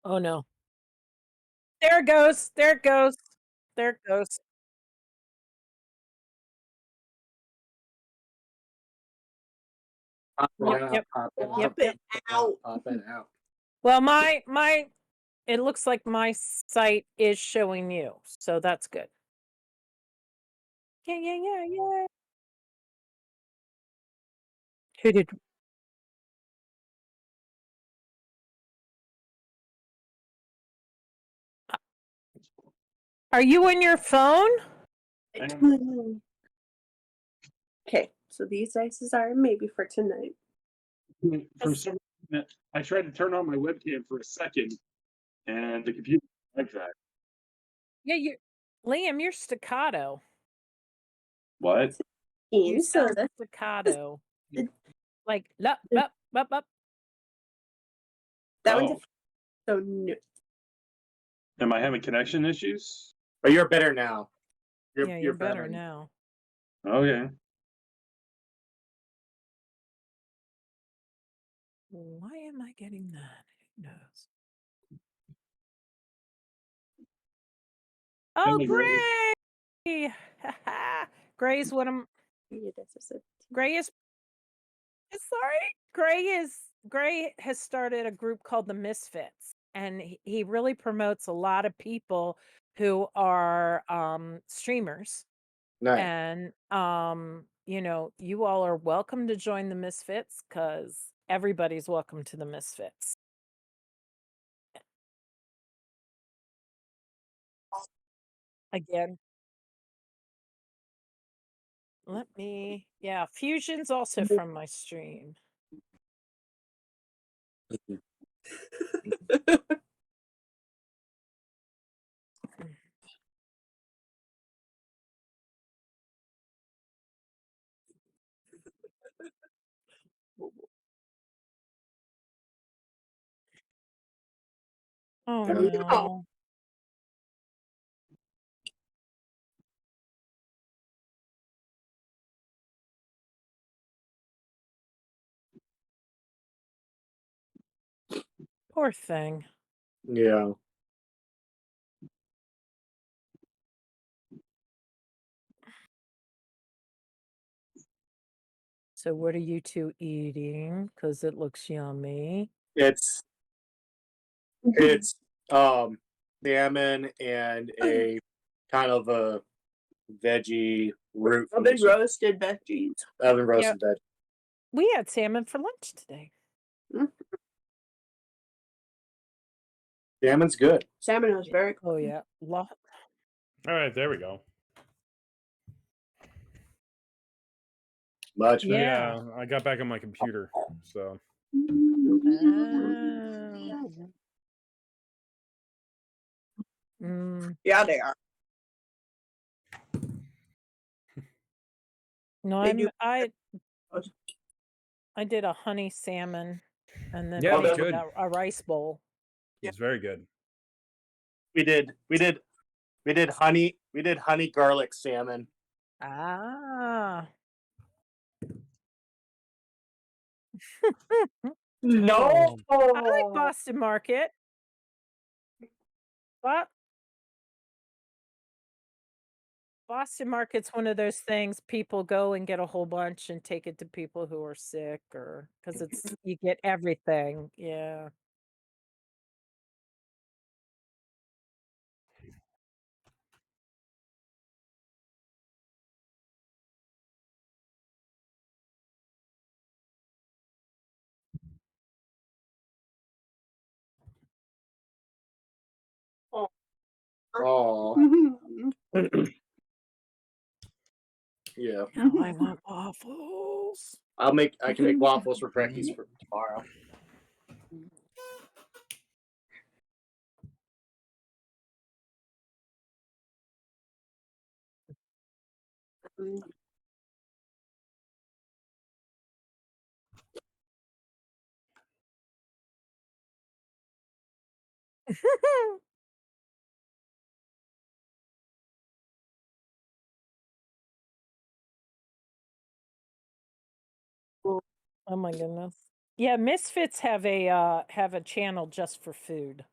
Oh no. There it goes. There it goes. There it goes. Pop it Yep, out, yep, pop it yep, out, Pop yep. it out. pop it out. Well, my it looks like my site is showing you, so that's good. Yeah, yeah, yeah, yeah. Who did Are you on your phone? Okay, so these ices are maybe for tonight. For Yes. some reason, I tried to turn on my webcam for a second, and the computer like that. Yeah, you Liam, you're staccato. What? You So sound that's staccato. it, Like, lup, lup, lup, lup. that one's Oh, so new. am I having connection issues? But you're better now. Yeah, you're You're better better. now. Okay. Why am I getting that? Who knows? Oh, Hey, Ray. Gray! Gray's what I'm Yeah, that's just it. Gray is sorry. Gray has started a group called the Misfits, and he really promotes a lot of people who are streamers. Nice. And you all are welcome to join the Misfits because everybody's welcome to the Misfits. Again, Fusion's also from my stream. Oh Oh, no. no. Poor thing. Yeah. So what are you two eating? Because it looks yummy. It's it's salmon and a kind of a veggie root. Oven roasted veggies. Oven Yeah, roasted veggie. we had salmon for lunch today. Salmon's good. Salmon was very Oh yeah, All right, there we go. Much better. yeah. Yeah, I got back on my computer, so Oh. Mm. Yeah, they are. No, They do. I did a honey salmon, and then yeah, it was made good. a rice bowl. It's very good. We did honey garlic salmon. Ah. No. I like Boston Market. But Boston Market's one of those things people go and get a whole bunch and take it to people who are sick or because it's you get everything. Yeah. Oh. Yeah. Now I want waffles. I can make waffles for breakfast for tomorrow. Oh my goodness. Yeah, Misfits have a channel just for food.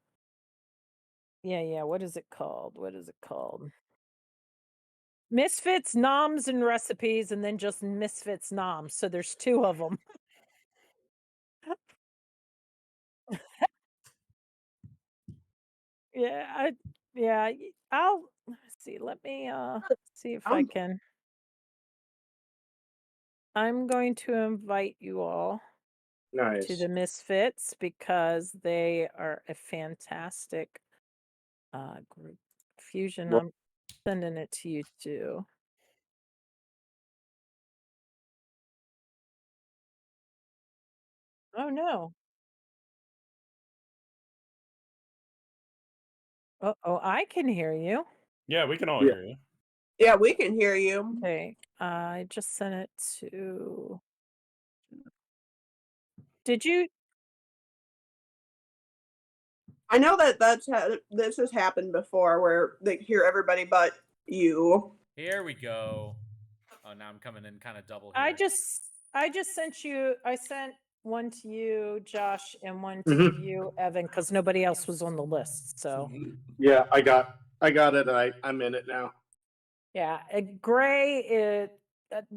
Yeah. What is it called? What is it called? Misfits, Noms, and Recipes, and then just Misfits Noms. So there's 2 of them. Yeah, let's see. Let me see if I Um, can. I'm going to invite you all to Nice. the Misfits because they are a fantastic group. Fusion, Well, I'm sending it to you too. Oh no. Oh, I can hear you. Yeah, we can all Yeah. hear you. yeah, we can hear you. Okay. I just sent it to. Did you? I know that this has happened before where they hear everybody but you. Here we go. Oh, now I'm coming in kind of double I here. just sent you. I sent one to you, Josh, and one to Mhm. you, Evan, because nobody else was on the list. So Yeah, I got it. I'm in it now. yeah, Gray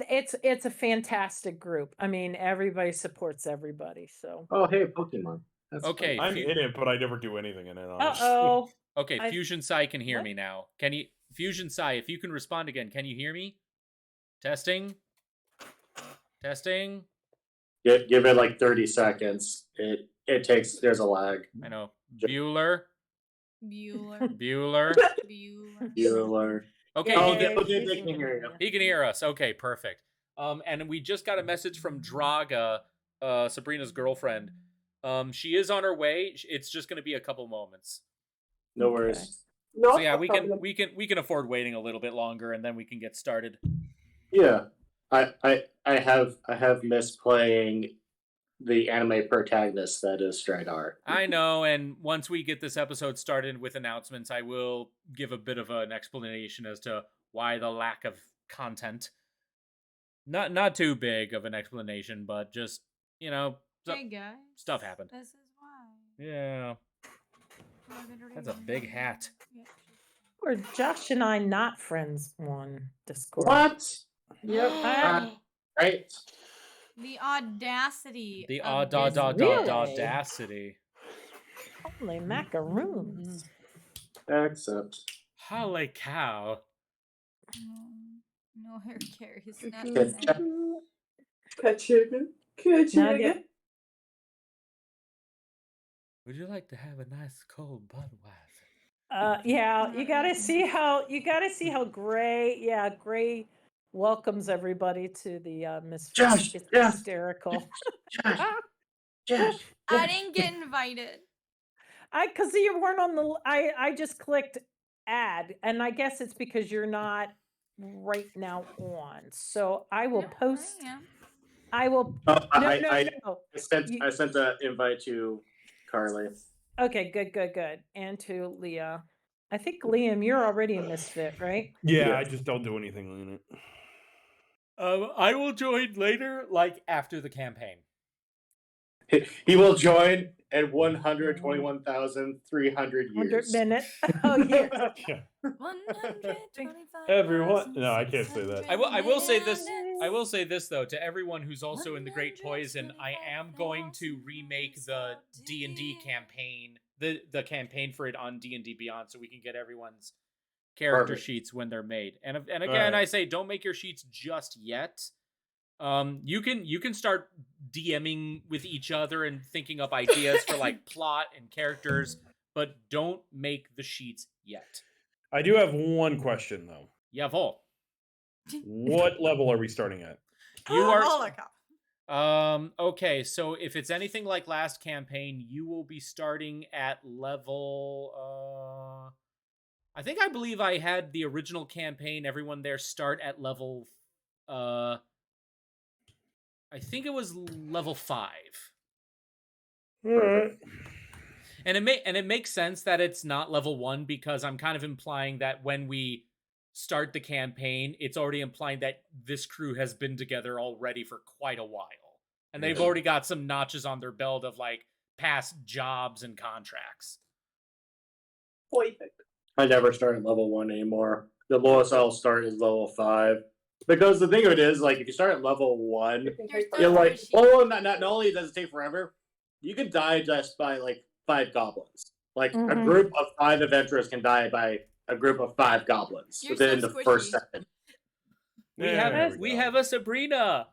it's a fantastic group. I mean, everybody supports everybody. So Oh, hey, Pokemon. That's Okay, fun. I'm in it, but I never do anything in it. Honestly. oh. Okay, I- Fusion Sai can hear What? me now. Can you, Fusion Sai, if you can respond again, can you hear me? Testing. Testing. Give it like 30 seconds. It takes. There's a lag. I know. Bueller. Bueller. Bueller. Bueller. Bueller. Okay, Oh, Yay, they Fusion can hear you. he can hear us. Okay, perfect. And we just got a message from Draga, Sabrina's girlfriend. She is on her way. It's just going to be a couple moments. No Okay. worries. No So yeah, problem. we can afford waiting a little bit longer, and then we can get started. Yeah, I have missed playing the anime protagonist that is Stradar. I know, and once we get this episode started with announcements, I will give a bit of an explanation as to why the lack of content. Not too big of an explanation, but just, Hey guys. stuff happened. This is why. Yeah. That's a big hat. Yeah. Or Josh and I not friends on Discord. What? Yep. Right. The audacity. The of this man. audacity. Holy macaroons. Accept. Holy cow. No hair carries. Not Good that. job. Nugget. Would you like to have a nice cold Budweiser? Yeah, you gotta see how Gray welcomes everybody to the Misfits. Josh, It's yeah. hysterical. Josh. I didn't get invited. Because you weren't on the. I just clicked add, and I guess it's because you're not right now on. So I will No, post. I am. I will. Oh, No. I sent You- I sent an invite to Carly. Okay, good. And to Leah. I think Liam, you're already a misfit, right? Yeah, Yeah. I just don't do anything in it. I will join later, like after the campaign. He will join at 121,300 100 years. minutes. Oh yeah. Yeah. 125. Everyone. No, I can't say that. I will say this. I will say this though, to everyone who's also in the Great Poison, I am going to remake the D&D campaign, the campaign for it on D&D Beyond, so we can get everyone's character Perfect. sheets when they're made. And again, Alright. I say don't make your sheets just yet. You can start DMing with each other and thinking up ideas for like plot and characters, but don't make the sheets yet. I do have one question though. Jawohl. What level are we starting at? You are Holy cow. Okay, so if it's anything like last campaign, you will be starting at level I believe I had the original campaign, everyone there start at level I think it was level 5. All right. And it makes sense that it's not level 1 because I'm kind of implying that when we start the campaign, it's already implying that this crew has been together already for quite a while. And they've already got some notches on their belt of like past jobs and contracts. Perfect. I never start at level 1 anymore. The lowest I'll start is level 5. Because the thing of it is, like, if you start at level 1, You're so you're like, squishy. well, not only does it take forever, you can die just by, like, 5 goblins. Like, a Mhm. group of 5 adventurers can die by a group of 5 goblins You're within so the first squishy. second. We Yeah, there have we we go. have a Sabrina.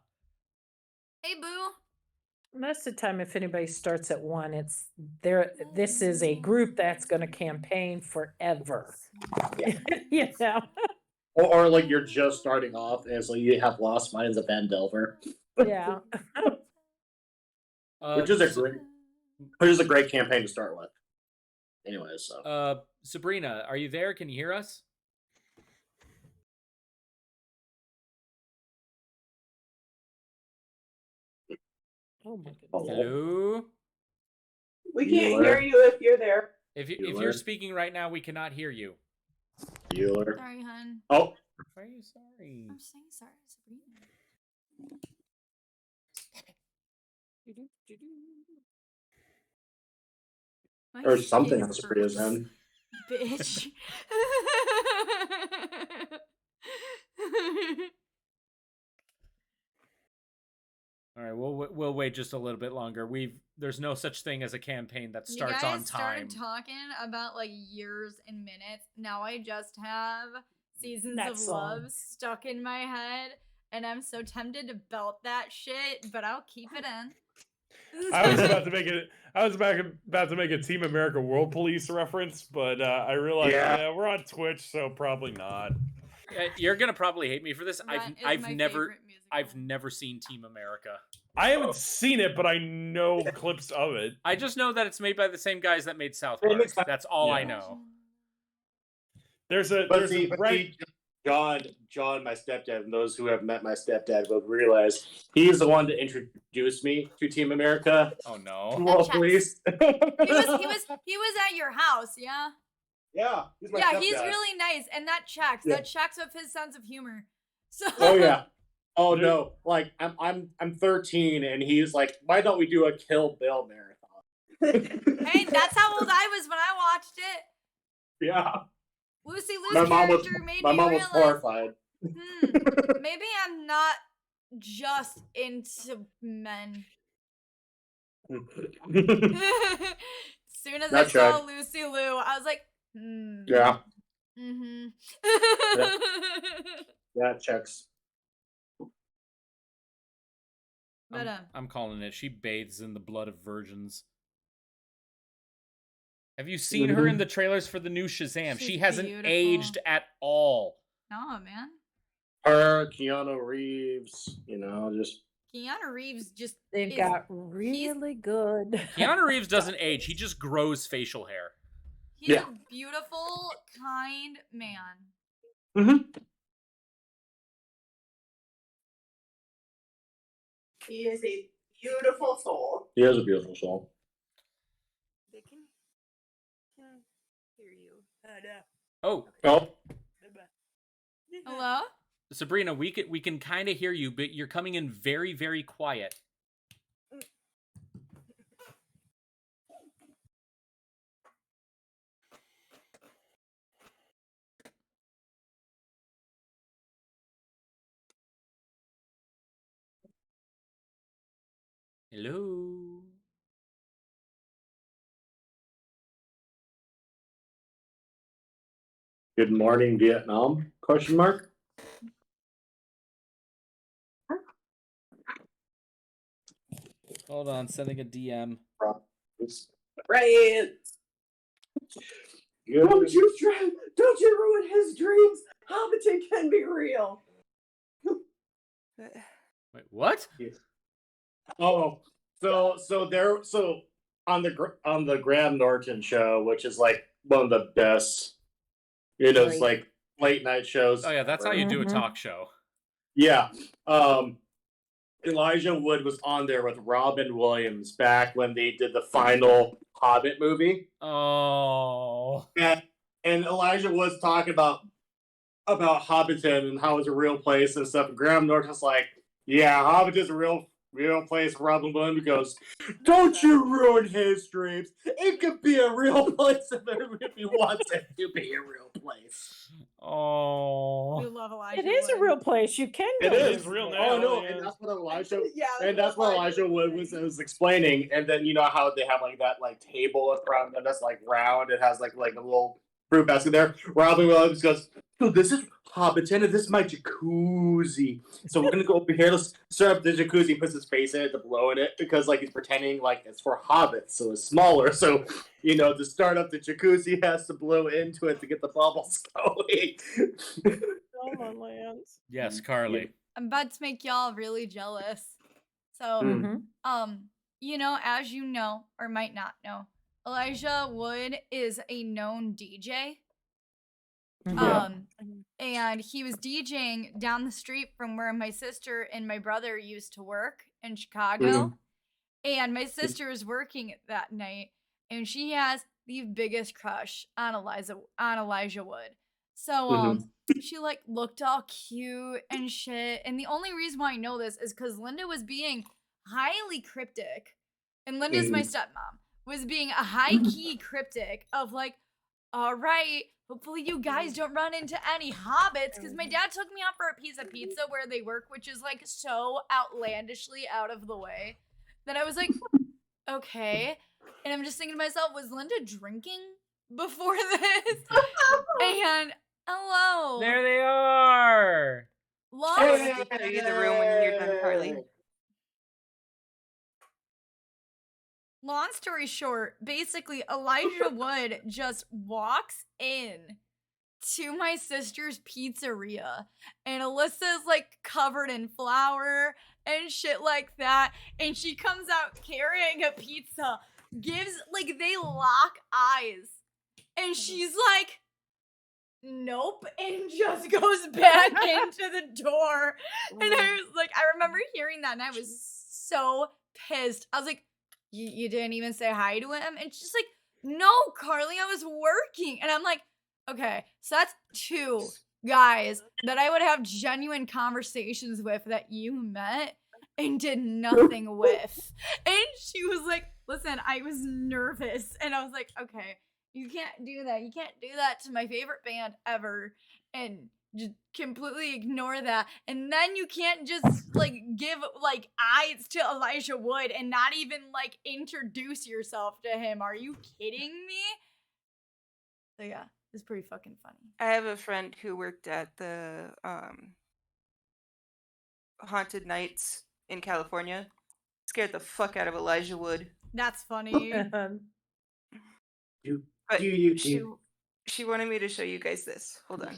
Hey, boo. Most of the time, if anybody starts at 1, it's there. This is a group that's going to campaign forever. You know? Or like, you're just starting off, and it's like you have Lost Mines of Van Delver, Yeah. which is a So- great campaign to start with. Anyways, so. Sabrina, are you there? Can you hear us? Oh my goodness. Hello. We can't Bueller. hear you if you're there. If you're Bueller. speaking right now, we cannot hear you. Bueller. Sorry, hun. Oh, Why are you sorry? I'm saying sorry, Sabrina. My or something skin on Sabrina's hurts, end. bitch. All right, we'll wait just a little bit longer. There's no such thing as a campaign that You starts guys on time. started talking about like years and minutes. Now I just have Seasons That of song. Love stuck in my head, and I'm so tempted to belt that shit, but I'll keep it in. I was about to make it. I was about to make a Team America World Police reference, but I realized Yeah. we're on Twitch, so probably not. You're gonna probably hate me for this. Rent is I've my never favorite musical. I've never seen Team America. I haven't seen it, but I know clips of it. I just know that it's made by the same guys that made South It Park. makes sense. That's all I Yeah. know. There's a But there's see, a right. John, my stepdad, and those who have met my stepdad will realize he's the one that introduced me to Team America. Oh no. Well, checks. please. He was at your house, yeah. Yeah, he's my Yeah, he's stepdad. really nice, and that checks. Yeah. That checks with his sense of humor. So Oh yeah. Oh no. Like I'm 13, and he's like, why don't we do a Kill Bill marathon? Hey, that's how old I was when I watched it. Yeah. Lucy My Lou's mom was character made my me mom was realize, horrified. maybe I'm not just into men. As soon as I That's saw right. Lucy Liu, I was like, Yeah, Mm-hmm. that checks. But I'm calling it. She bathes in the blood of virgins. Have you seen her in the trailers for the new Shazam? She's She hasn't beautiful. aged at all. no, man. Her, Keanu Reeves, just Keanu Reeves just They've is- got really good. Keanu Reeves doesn't age. He just grows facial hair. he's Yeah. a beautiful, kind man. He is a beautiful soul. he has a beautiful soul. They can hear you. Oh, Oh, Hello? Sabrina, we can kind of hear you, but you're coming in very, very quiet. Hello. good morning, Vietnam? Question mark. Hold on, sending a DM. Right. Don't you ruin his dreams. Hobbiton can be real. Wait, what? Oh, so on the Graham Norton show, which is like one of the best, Right. like late night shows. Oh yeah, that's how you do a Mhm. talk show. Yeah. Elijah Wood was on there with Robin Williams back when they did the final Hobbit movie. Oh. And Elijah was talking about Hobbiton and how it's a real place and stuff. And Graham Norton's like, yeah, Hobbiton's a real real place. Robin Williams goes, "Don't you ruin his dreams. It could be a real place if he wants it to be a real place." We Oh. love Elijah. It is a Wood. real place. You can It go. It is is. real Oh now, no, yeah. and that's what Elijah. Yeah, And that's what Elijah Wood was explaining. And then you know how they have like that like table in front of them that's like round. It has like a little fruit basket there. Robin Williams goes, "So this is Hobbiton, and this is my jacuzzi. So we're gonna go over here. Let's start up the jacuzzi." He puts his face in it to blow in it because like he's pretending like it's for hobbits, so it's smaller. So you know to start up the jacuzzi, he has to blow into it to get the bubbles going. Elma lands. Yes, Carly. I'm about to make y'all really jealous. So, Mm-hmm. you know, as you know, or might not know, Elijah Wood is a known DJ. Yeah. And he was DJing down the street from where my sister and my brother used to work in Chicago. And my sister is working that night, and she has the biggest crush on Elijah Wood. So she like looked all cute and shit. And the only reason why I know this is because Linda was being highly cryptic. And Linda's my stepmom, was being a high key cryptic of like, all right, hopefully you guys don't run into any hobbits, because my dad took me out for a piece of pizza where they work, which is like so outlandishly out of the way that I was like, okay. And I'm just thinking to myself, was Linda drinking before this? And hello. There they are. Long, I wanted to show you the room when you're done, Carly. long story short, basically Elijah Wood just walks in to my sister's pizzeria, and Alyssa's like covered in flour and shit like that, and she comes out carrying a pizza, gives like, they lock eyes, and she's like, nope, and just goes back into the door. And I was like, I remember hearing that and I was so pissed. I was like, you didn't even say hi to him? And she's like, no, Carly, I was working. And I'm like, okay, so that's two guys that I would have genuine conversations with that you met and did nothing with. And she was like, listen, I was nervous. And I was like, okay, you can't do that. You can't do that to my favorite band ever and just completely ignore that. And then you can't just like give like eyes to Elijah Wood and not even like introduce yourself to him. Are you kidding me? So yeah, it's pretty fucking funny. I have a friend who worked at the Haunted Nights in California. Scared the fuck out of Elijah Wood. That's funny. But You. she wanted me to show you guys this. Hold on.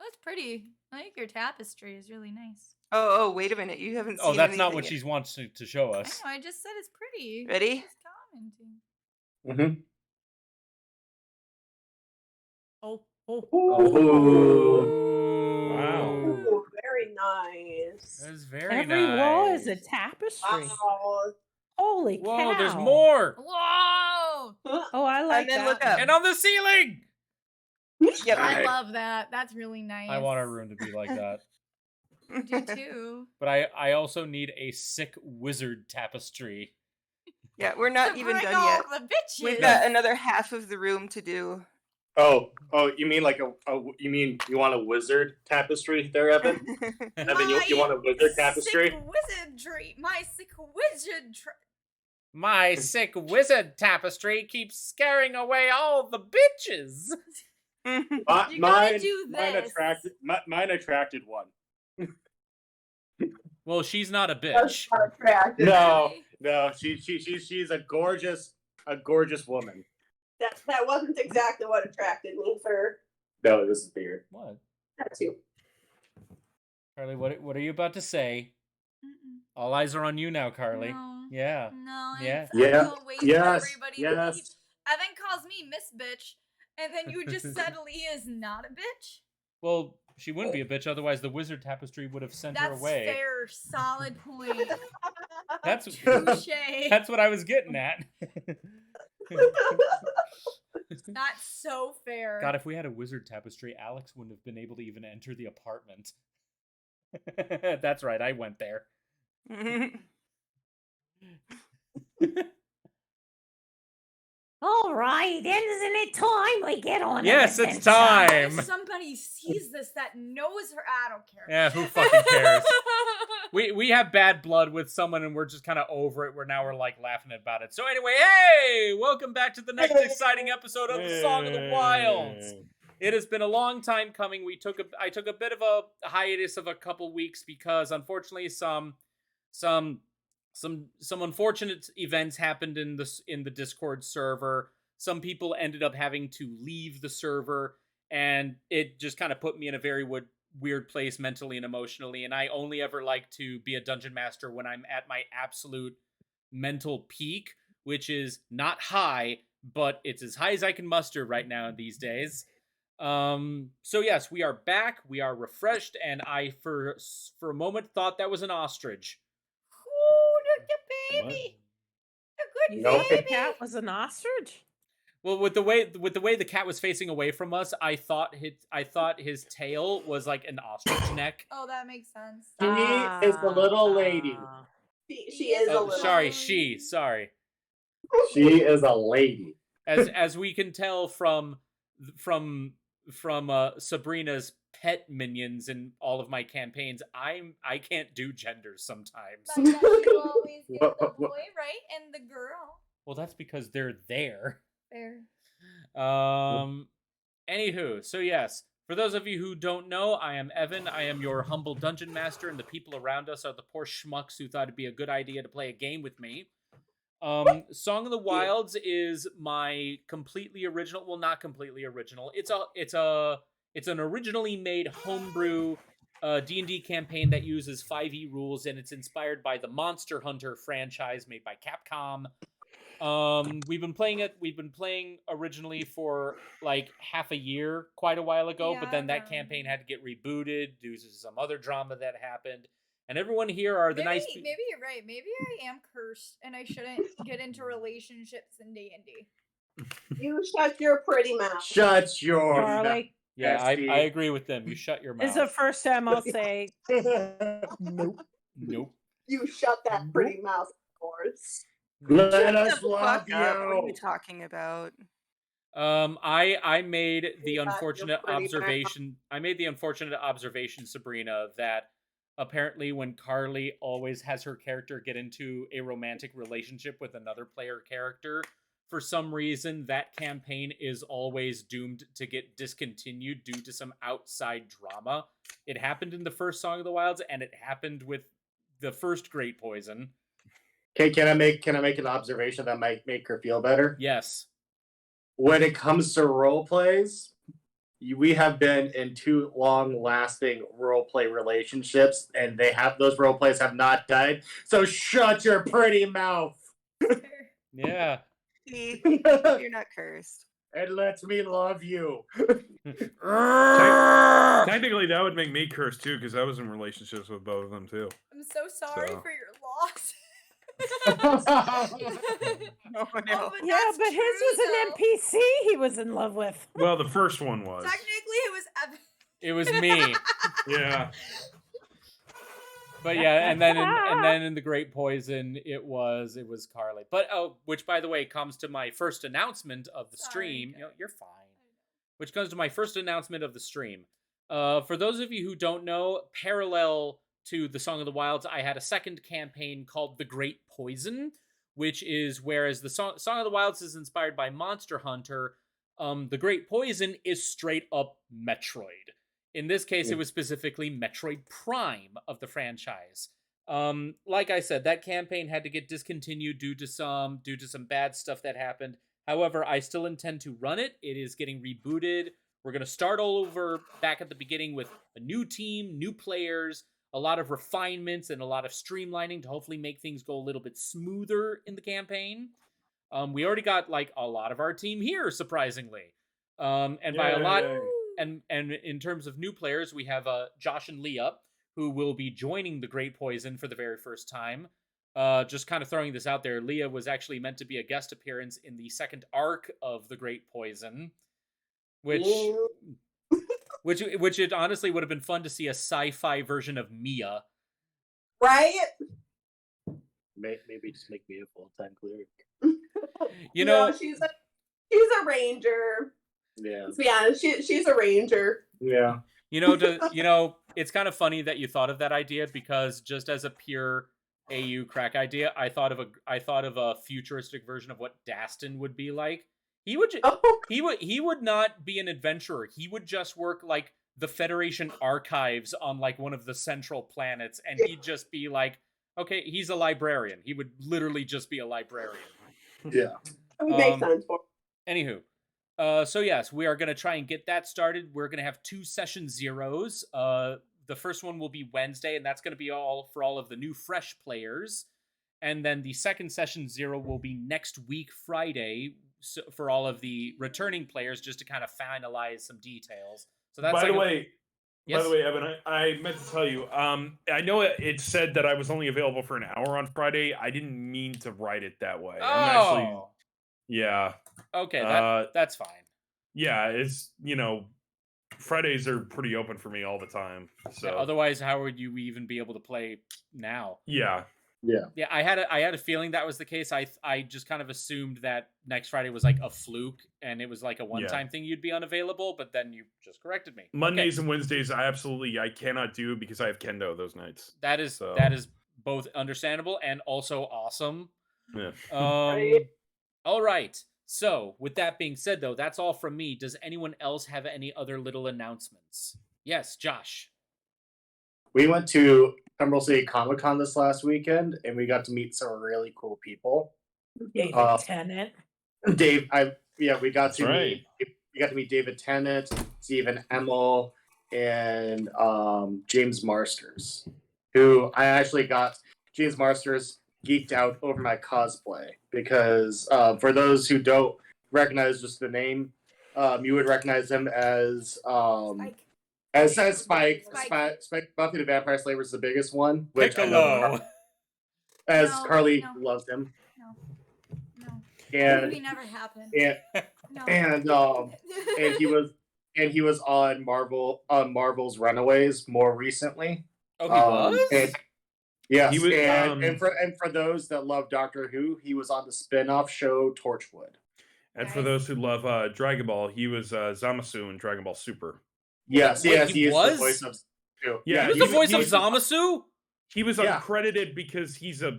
That's pretty. I think your tapestry is really nice. Oh, wait a minute. You haven't seen Oh, that's not anything what yet. she wants to show I us. know, I just said it's pretty. Ready? Just commenting. Oh. Wow. Ooh, very nice. That is very Every nice. wall is a tapestry. Wow. Holy cow. Whoa, there's more. Whoa! Oh, I like And then that. look up. And on the ceiling. Yep. I love that. That's really nice. I want our room to be like that. I do too. But I also need a sick wizard tapestry. Yeah, we're not To even bring done all yet. the bitches. We've got another half of the room to do. Oh, you mean like you mean you want a wizard tapestry there, Evan? Evan, you want a wizard tapestry? Sick wizardry. My sick wizardry. My sick wizard tapestry keeps scaring away all the bitches. You gotta do this. Mine attracted one. Well, she's not a That's bitch. not attractive. No, she's a gorgeous woman. That wasn't exactly what attracted me, sir. No, this is beard. What? That's you. Carly, what are you about to say? Mm-mm. All eyes are on you now, Carly. No. Yeah. No. Yeah. I can't wait for everybody to leave. Evan calls me Miss Bitch, and then you just said Leah is not a bitch? Well, she wouldn't be a bitch, otherwise the wizard tapestry would have sent her That's away. fair. Solid point. That's Touche. that's what I was getting at. That's so fair. God, if we had a wizard tapestry, Alex wouldn't have been able to even enter the apartment. That's right, I went there. All right, isn't it time we get on? Yes, an it's adventure? time. If somebody sees this that knows her, I don't care. Yeah, who fucking cares? We have bad blood with someone and we're just kind of over it. We're like laughing about it. So anyway, hey, welcome back to the next exciting episode of the Song of the Wilds. It has been a long time coming. I took a bit of a hiatus of a couple weeks because unfortunately some unfortunate events happened in the Discord server. Some people ended up having to leave the server, and it just kind of put me in a very weird place mentally and emotionally. And I only ever like to be a dungeon master when I'm at my absolute mental peak, which is not high, but it's as high as I can muster right now these days. So yes, we are back. We are refreshed, and I for a moment thought that was an ostrich. Ooh, look the baby. A good Nope. The baby. cat was an ostrich. Well, with the way the cat was facing away from us, I thought his tail was like an ostrich neck. Oh, that makes sense. She is the little lady. She is a Oh, little. sorry, lady. She is a lady. As we can tell from Sabrina's pet minions in all of my campaigns, I can't do genders sometimes. But that you always get the boy, right? And the girl. Well, that's because they're there. Fair. Anywho, so yes, for those of you who don't know, I am Evan. I am your humble dungeon master, and the people around us are the poor schmucks who thought it'd be a good idea to play a game with me. Song of the Wilds is my completely original, well, not completely original. It's an originally made homebrew D&D campaign that uses 5e rules, and it's inspired by the Monster Hunter franchise made by Capcom. We've been playing originally for like half a year, quite a while ago, but then that campaign had to get rebooted due to some other drama that happened. And everyone here are the nice people. Maybe you're right. Maybe I am cursed and I shouldn't get into relationships in D&D. You shut your pretty mouth. Shut your mouth. Charlie, Yeah, I Bestie. agree with them. You shut your mouth. this is the first time I'll say Nope. You shut that pretty mouth, of course. Let Shut us the love fuck up. What are you you. talking about? I made the You got your unfortunate pretty mouth. observation. I made the unfortunate observation, Sabrina, that apparently when Carly always has her character get into a romantic relationship with another player character, for some reason that campaign is always doomed to get discontinued due to some outside drama. It happened in the first Song of the Wilds, and it happened with the first Great Poison. Okay, can I make an observation that might make her feel better? Yes. When it comes to role plays, we have been in 2 long-lasting role play relationships, and those role plays have not died. So shut your pretty mouth Yeah. See, you're not cursed. and let me love you. Technically, that would make me curse too, because I was in relationships with both of them too. I'm so sorry So. for your loss. Oh, no. Oh, but yeah, that's but his true, was though. an NPC he was in love with. Well, the first one was. Technically, it was Evan. It was me. Yeah. But yeah, and then in the Great Poison, it was Carly. But which by the way comes to my first announcement of the stream. Sorry, You're fine. Which comes to my first announcement of the stream. For those of you who don't know, parallel to the Song of the Wilds, I had a second campaign called The Great Poison, which is whereas the Song of the Wilds is inspired by Monster Hunter, The Great Poison is straight up Metroid. In this case, it was specifically Metroid Prime of the franchise. Like I said, that campaign had to get discontinued due to some bad stuff that happened. However, I still intend to run it. It is getting rebooted. We're going to start all over back at the beginning with a new team, new players, a lot of refinements, and a lot of streamlining to hopefully make things go a little bit smoother in the campaign. We already got like a lot of our team here, surprisingly. And by a lot... And in terms of new players, we have Josh and Leah, who will be joining the Great Poison for the very first time. Just kind of throwing this out there, Leah was actually meant to be a guest appearance in the second arc of the Great Poison, which it honestly would have been fun to see a sci-fi version of Mia. Right? maybe just make me a full-time cleric. You No, know, she's a ranger. Yeah. Let's be honest, she's a ranger. Yeah. it's kind of funny that you thought of that idea because just as a pure AU crack idea, I thought of a futuristic version of what Dastin would be like. He would Oh, he would not be an adventurer. He would just work like the Federation archives on like one of the central planets, and he'd just be like, okay, he's a librarian. He would literally just be a librarian. Yeah. that would make sense for Anywho, so yes, we are going to try and get that started. We're going to have 2 session zeros. The first one will be Wednesday, and that's going to be all for all of the new fresh players. And then the second session 0 will be next week, Friday, for all of the returning players, just to kind of finalize some details. So that's By the like way, Yes? Evan, I meant to tell you. I know it said that I was only available for an hour on Friday. I didn't mean to write it that way. I'm actually, yeah. Okay, that's fine. Yeah, it's Fridays are pretty open for me all the time. So Yeah, otherwise, how would you even be able to play now? yeah. Yeah, I had a feeling that was the case. I just kind of assumed that next Friday was like a fluke and it was like a one-time thing you'd be unavailable, but then you just corrected me. Mondays and Wednesdays I cannot do because I have kendo those nights. That is both understandable and also awesome. Yeah. All right. So, with that being said though, that's all from me. Does anyone else have any other little announcements? Yes, Josh. We went to Emerald City Comic Con this last weekend, and we got to meet some really cool people. David Tennant. We got to meet David Tennant, Stephen Emmel, and James Marsters, who I actually got. James Marsters geeked out over my cosplay because for those who don't recognize just the name, you would recognize him as Spike. Buffy the Vampire Slayer is the biggest one, which Piccolo. Carly loves him. No. And Maybe never happened. And he was on Marvel's Runaways more recently. Oh, he was? Yes, He was, and for those that love Doctor Who, he was on the spin-off show Torchwood. And for those who love Dragon Ball, he was Zamasu in Dragon Ball Super. Yes, Wait, he is the voice of. Yeah, he was the voice of Zamasu? He was uncredited because he's a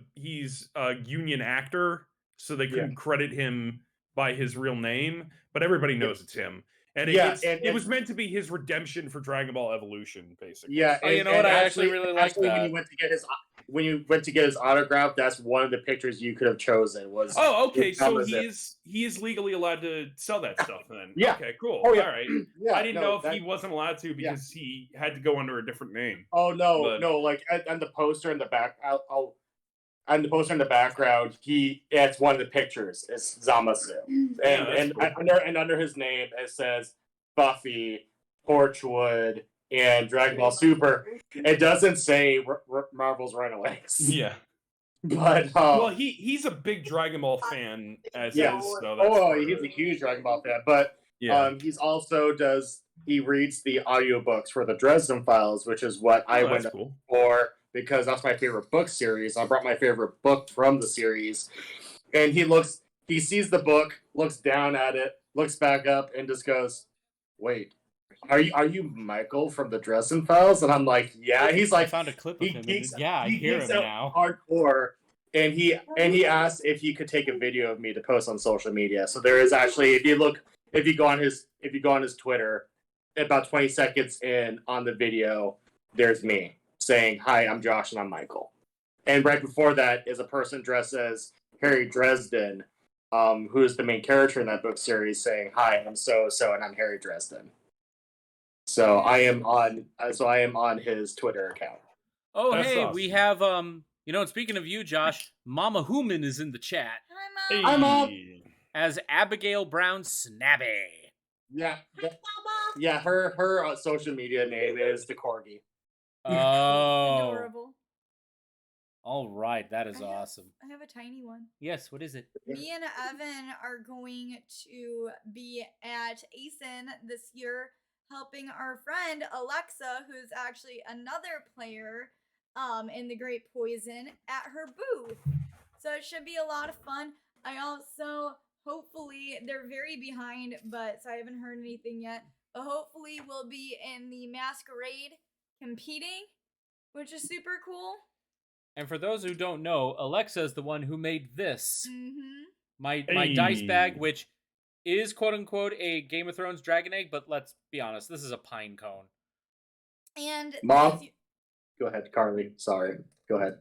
union actor, so they couldn't credit him by his real name, but everybody knows it's him. And it was meant to be his redemption for Dragon Ball Evolution, basically. Yeah, you know what? I actually really like that. When you went to get his autograph, that's one of the pictures you could have chosen. Was okay, so he is legally allowed to sell that stuff then. Yeah. Okay, cool. Oh, yeah. All right. Yeah, I didn't know if he wasn't allowed to because he had to go under a different name. Oh no, no! Like and the poster in the back, and the poster in the background, it's one of the pictures. It's Zamasu, and cool. under his name it says Buffy, Torchwood, and Dragon Ball Super. It doesn't say Marvel's Runaways. Yeah. But well, he's a big Dragon Ball fan as is. So he's a huge Dragon Ball fan. But he's also he reads the audiobooks for the Dresden Files, which is what I went for because that's my favorite book series. I brought my favorite book from the series, and he sees the book, looks down at it, looks back up, and just goes, "Wait. Are you Michael from the Dresden Files?" And I'm like, "Yeah." He's like, I found a clip of him. I he hear him now. Hardcore, and he asked if he could take a video of me to post on social media. So there is actually, if you go on his Twitter, about 20 seconds in on the video, there's me saying, "Hi, I'm Josh, and I'm Michael." And right before that is a person dressed as Harry Dresden, who is the main character in that book series, saying, "Hi, I'm so and I'm Harry Dresden." So I am on his Twitter account. Oh, that's awesome. We have and speaking of you, Josh, Mama Human is in the chat. Hi, Mom. As Abigail Brown Snabby. Yeah. Yeah, her social media name is the Corgi. Oh. Adorable. All right, that is awesome. I have a tiny one. Yes, what is it? Me and Evan are going to be at ASIN this year, helping our friend Alexa, who's actually another player in the Great Poison, at her booth. So it should be a lot of fun. I also, hopefully, they're very behind, so I haven't heard anything yet. But hopefully we'll be in the masquerade competing, which is super cool. And for those who don't know, Alexa is the one who made this. Mm-hmm. My dice bag, which is quote unquote a Game of Thrones dragon egg, but let's be honest, this is a pine cone. And Mom? Go ahead, Carly. Sorry. Go ahead.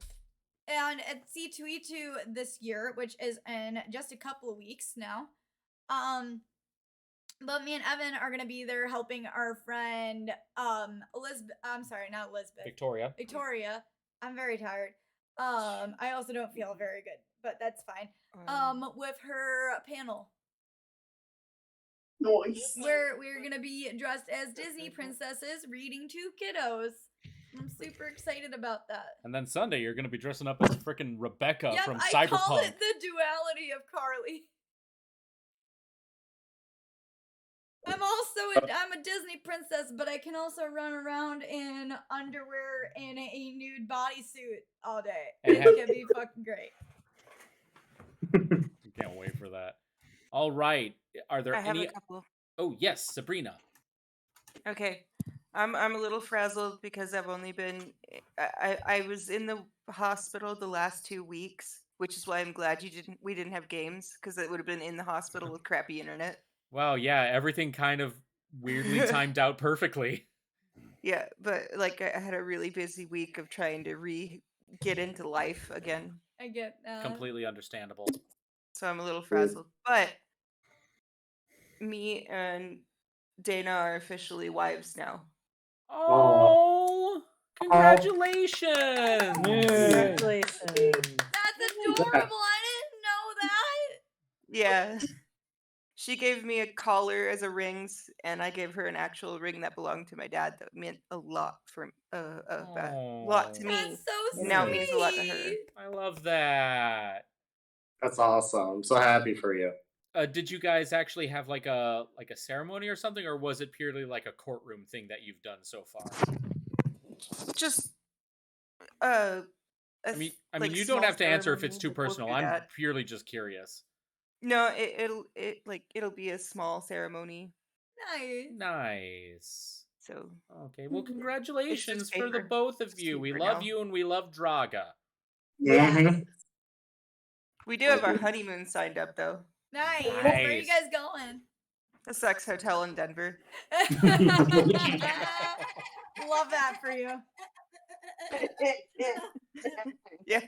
And at C2E2 this year, which is in just a couple of weeks now, but me and Evan are gonna be there helping our friend Elizabeth. I'm sorry, not Elizabeth. Victoria. I'm very tired. I also don't feel very good, but that's fine. With her panel. Nice. Where we're gonna be dressed as Disney princesses reading to kiddos. I'm super excited about that. And then Sunday, you're going to be dressing up as freaking Rebecca from Cyberpunk. I call it the duality of Carly. I'm a Disney princess, but I can also run around in underwear in a nude bodysuit all day. It can be fucking great. Can't wait for that. All right. Are there I have any? a couple. Oh yes, Sabrina. Okay. I'm a little frazzled because I've only been I was in the hospital the last 2 weeks, which is why I'm glad we didn't have games, because it would have been in the hospital with crappy internet. Wow, yeah, everything kind of weirdly timed out perfectly. Yeah, but like I had a really busy week of trying to get into life again. I get Completely understandable. So I'm a little frazzled. But me and Dana are officially wives now. Oh, congratulations! Congratulations. That's adorable. I didn't know that. Yeah. She gave me a collar as a rings, and I gave her an actual ring that belonged to my dad. That meant a lot for a lot to me. That's so sweet. Now it means a lot to her. I love that. That's awesome. I'm so happy for you. Did you guys actually have like a ceremony or something, or was it purely like a courtroom thing that you've done so far? Just I mean, like you don't have to answer if ceremony. it's too We'll personal. do I'm that. purely just curious. No, it'll be a small ceremony. Nice. So okay, well, congratulations for the paper. both of you. We love now. you and we love Draga. Yeah. We do have our honeymoon signed up though. Nice. Where are you guys going? The Sex Hotel in Denver. Love that for you. Yeah.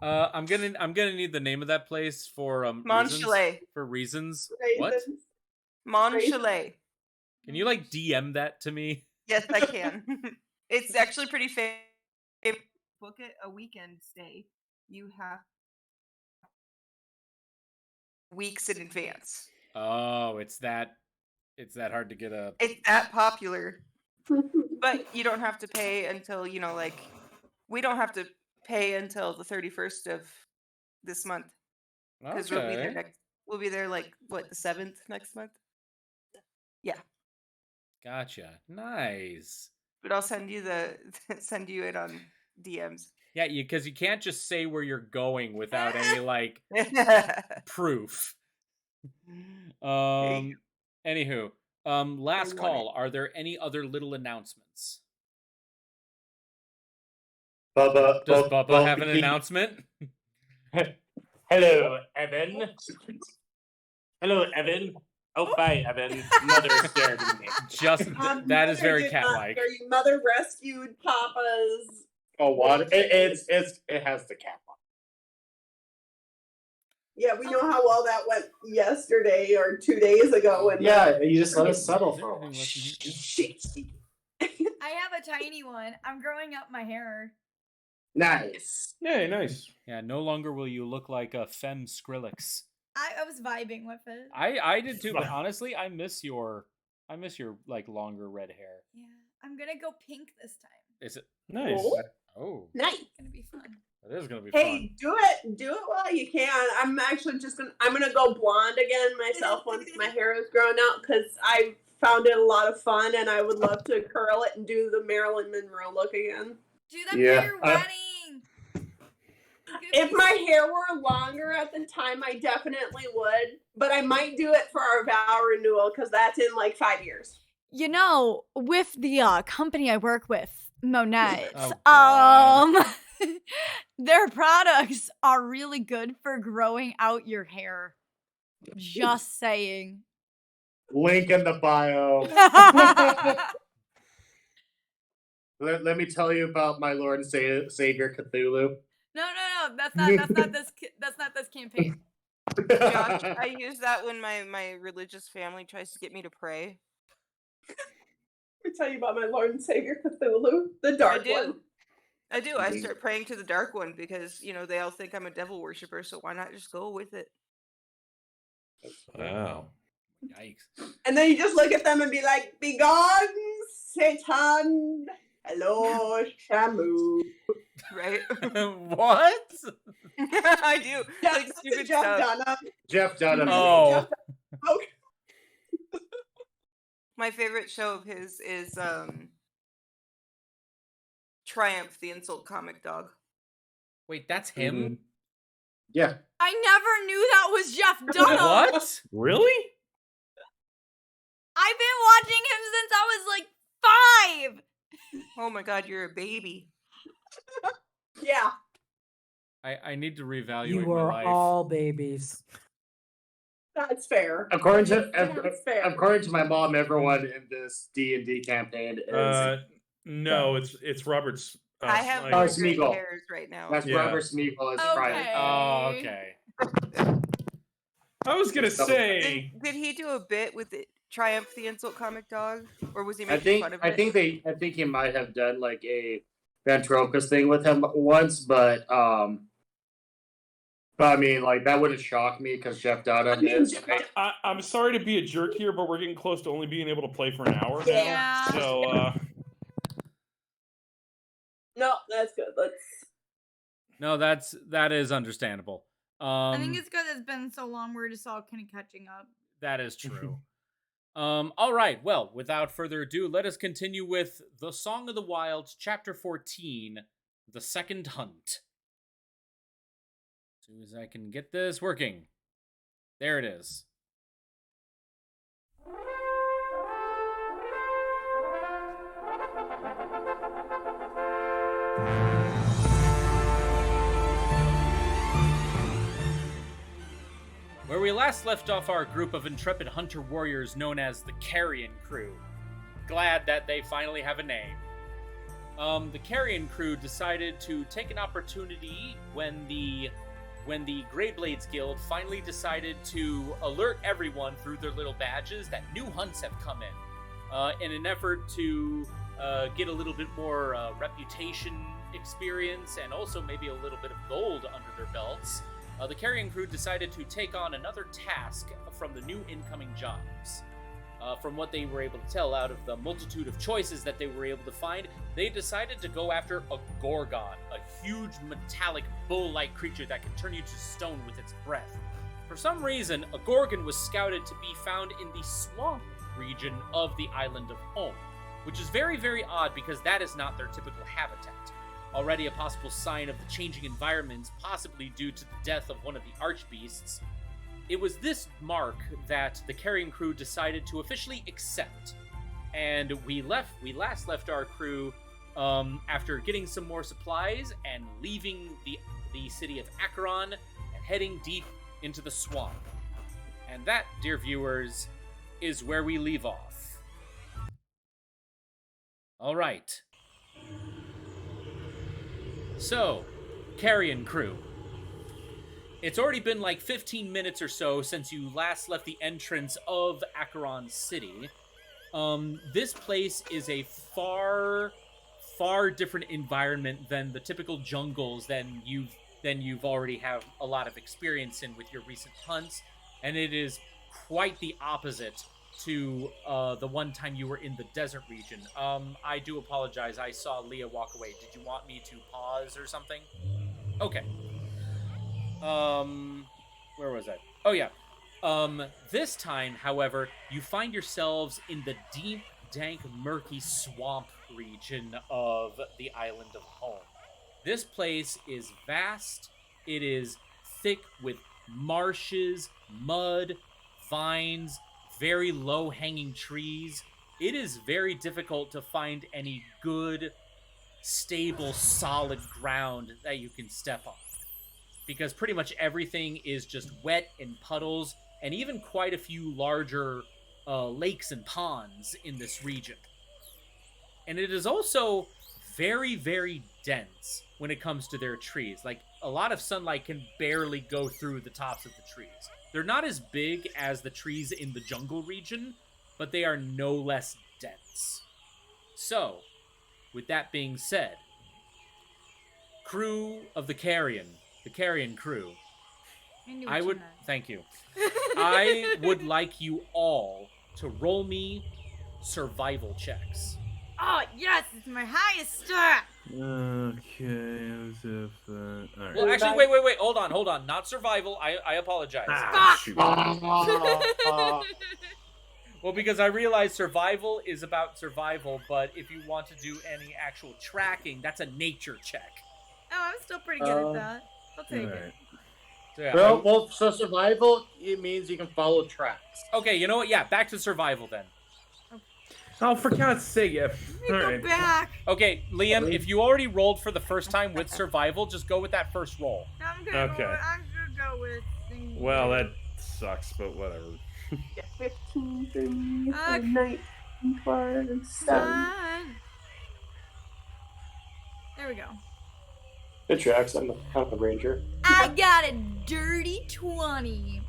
I'm gonna need the name of that place for Monchalet. reasons. Raisins. What? Monchalet. Can you like DM that to me? Yes, I can. It's actually pretty famous. If you book it a weekend stay, you have weeks in advance. Oh, it's that hard to get a. It's that popular. But you don't have to pay until, we don't have to pay until the 31st of this month. Because we'll be there like the 7th next month. Yeah. Gotcha. Nice. But I'll send you it on DMs. Yeah, because you can't just say where you're going without any proof. Anywho, last call. Are there any other little announcements? Bubba, Does Bubba have an announcement? Hello, Evan. Hello, Evan. Oh, bye, Evan. Mother scared me. Just that is very cat-like. Your mother rescued Papa's. Oh, what? It has the cap on. Yeah, we know how well that went yesterday or 2 days ago. And yeah, you just let it settle for a while. I have a tiny one. I'm growing up my hair. Nice. Yeah, nice. Yeah, no longer will you look like a femme Skrillex. I was vibing with it. I did too, but honestly, I miss your like longer red hair. Yeah, I'm gonna go pink this time. Is it Nice. Oh, nice. It's gonna be fun. That is gonna be fun. Hey, do it while you can. I'm actually I'm gonna go blonde again myself once my hair is grown out, because I found it a lot of fun, and I would love to curl it and do the Marilyn Monroe look again. Do that for your wedding. If my hair were longer at the time, I definitely would. But I might do it for our vow renewal because that's in like 5 years. You know, with the company I work with, Monette, their products are really good for growing out your hair. Just saying. Link in the bio. Let me tell you about my Lord and Savior Cthulhu. No, that's not this campaign. Josh, I use that when my religious family tries to get me to pray. Let me tell you about my Lord and Savior Cthulhu, the dark one. I do. I start praying to the dark one because, they all think I'm a devil worshiper, so why not just go with it? Wow. Yikes. And then you just look at them and be like, "Begone, Satan. Hello, Shamu." Right? What? I do. Yeah, like stupid Jeff stuff. Dunham. Jeff Dunham. Oh. My favorite show of his is Triumph, the Insult Comic Dog. Wait, that's him? Yeah. I never knew that was Jeff Dunham. What? Really? I've been watching him since I was like 5. Oh my god, you're a baby. Yeah. I need to reevaluate You my were life. all babies. That's fair. According That's fair. to my mom, everyone in this D&D campaign is No, it's Robert's. I have Oh, gray Smeagol. hairs right now. That's Robert Smeagol is Triumph. Oh, okay. I was gonna say. Did he do a bit with Triumph, the Insult Comic Dog, or was he making fun of it? I think he might have done like a ventriloquist thing with him once, but I mean, like that wouldn't shock me because Jeff Dunham is. I'm sorry to be a jerk here, but we're getting close to only being able to play for an hour now. Yeah. So. No, that's good. No, that is understandable. I think it's because it's been so long. We're just all kind of catching up. That is true. All right. Well, without further ado, let us continue with The Song of the Wilds, Chapter 14, The Second Hunt. As soon as I can get this working. There it is. Where we last left off our group of intrepid hunter warriors known as the Carrion Crew. Glad that they finally have a name. The Carrion Crew decided to take an opportunity when the Greyblades Guild finally decided to alert everyone through their little badges that new hunts have come in an effort to get a little bit more reputation experience and also maybe a little bit of gold under their belts. The Carrion Crew decided to take on another task from the new incoming jobs. From what they were able to tell out of the multitude of choices that they were able to find, they decided to go after a Gorgon, a huge metallic bull-like creature that can turn you to stone with its breath. For some reason, a Gorgon was scouted to be found in the swamp region of the island of Home, which is very, very odd because that is not their typical habitat. Already a possible sign of the changing environments, possibly due to the death of one of the archbeasts. It was this mark that the Carrion Crew decided to officially accept. And we last left our crew after getting some more supplies and leaving the city of Acheron and heading deep into the swamp. And that, dear viewers, is where we leave off. All right. So, Carrion Crew. It's already been like 15 minutes or so since you last left the entrance of Acheron City. This place is a far different environment than the typical jungles than you've already have a lot of experience in with your recent hunts, and it is quite the opposite to the one time you were in the desert region. I do apologize. I saw Leah walk away. Did you want me to pause or something? Okay. Where was I? Oh, yeah. This time, however, you find yourselves in the deep, dank, murky swamp region of the island of Home. This place is vast It is thick with marshes, mud, vines, very low-hanging trees. It is very difficult to find any good, stable, solid ground that you can step on. Because pretty much everything is just wet and puddles, and even quite a few larger lakes and ponds in this region. And it is also very, very dense when it comes to their trees. Like, a lot of sunlight can barely go through the tops of the trees. They're not as big as the trees in the jungle region, but they are no less dense. So, with that being said, crew of the Carrion Crew, I would, thank you. I would like you all to roll me survival checks. Oh, yes, it's my highest stat. Okay, as if all right. Well, actually, wait. Hold on. Not survival. I apologize. Shoot. Well, because I realize survival is about survival, but if you want to do any actual tracking, that's a nature check. Oh, I'm still pretty good at that. I'll take it. So, yeah, So survival, it means you can follow tracks. okay, you know what? Yeah, back to survival then. Oh, for God's sake! Yeah. Let me go back. Okay, Liam, if you already rolled for the first time with survival, just go with that first roll. I'm gonna Okay. go with. Well, that sucks, but whatever. 15, 3, 19 plus 7. There we go. Good tracks. I'm the ranger. I got a dirty 20.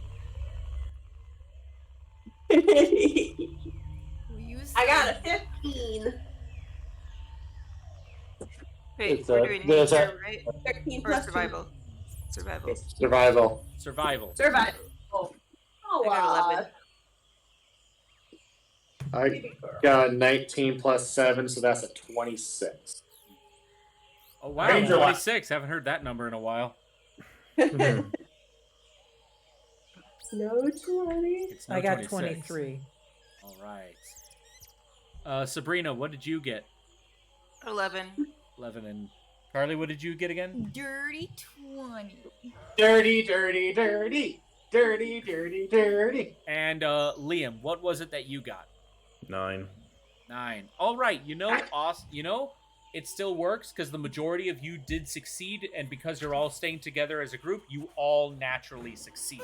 I got a 15. Wait, It's, we're doing there's nature, right? 13 Or plus survival? Survival. Survival. Survival. Survival. Oh, I got 11. I got 19 plus 7, so that's a 26. Oh, wow, Ranger 26. Haven't heard that number in a while. No 20. It's no I got 26. 23. All right. Sabrina, what did you get? 11. 11. And Carly, what did you get again? Dirty 20. Dirty, dirty, dirty. Dirty, dirty, dirty. And Liam, what was it that you got? 9. 9. All right. It still works because the majority of you did succeed, and because you're all staying together as a group, you all naturally succeed.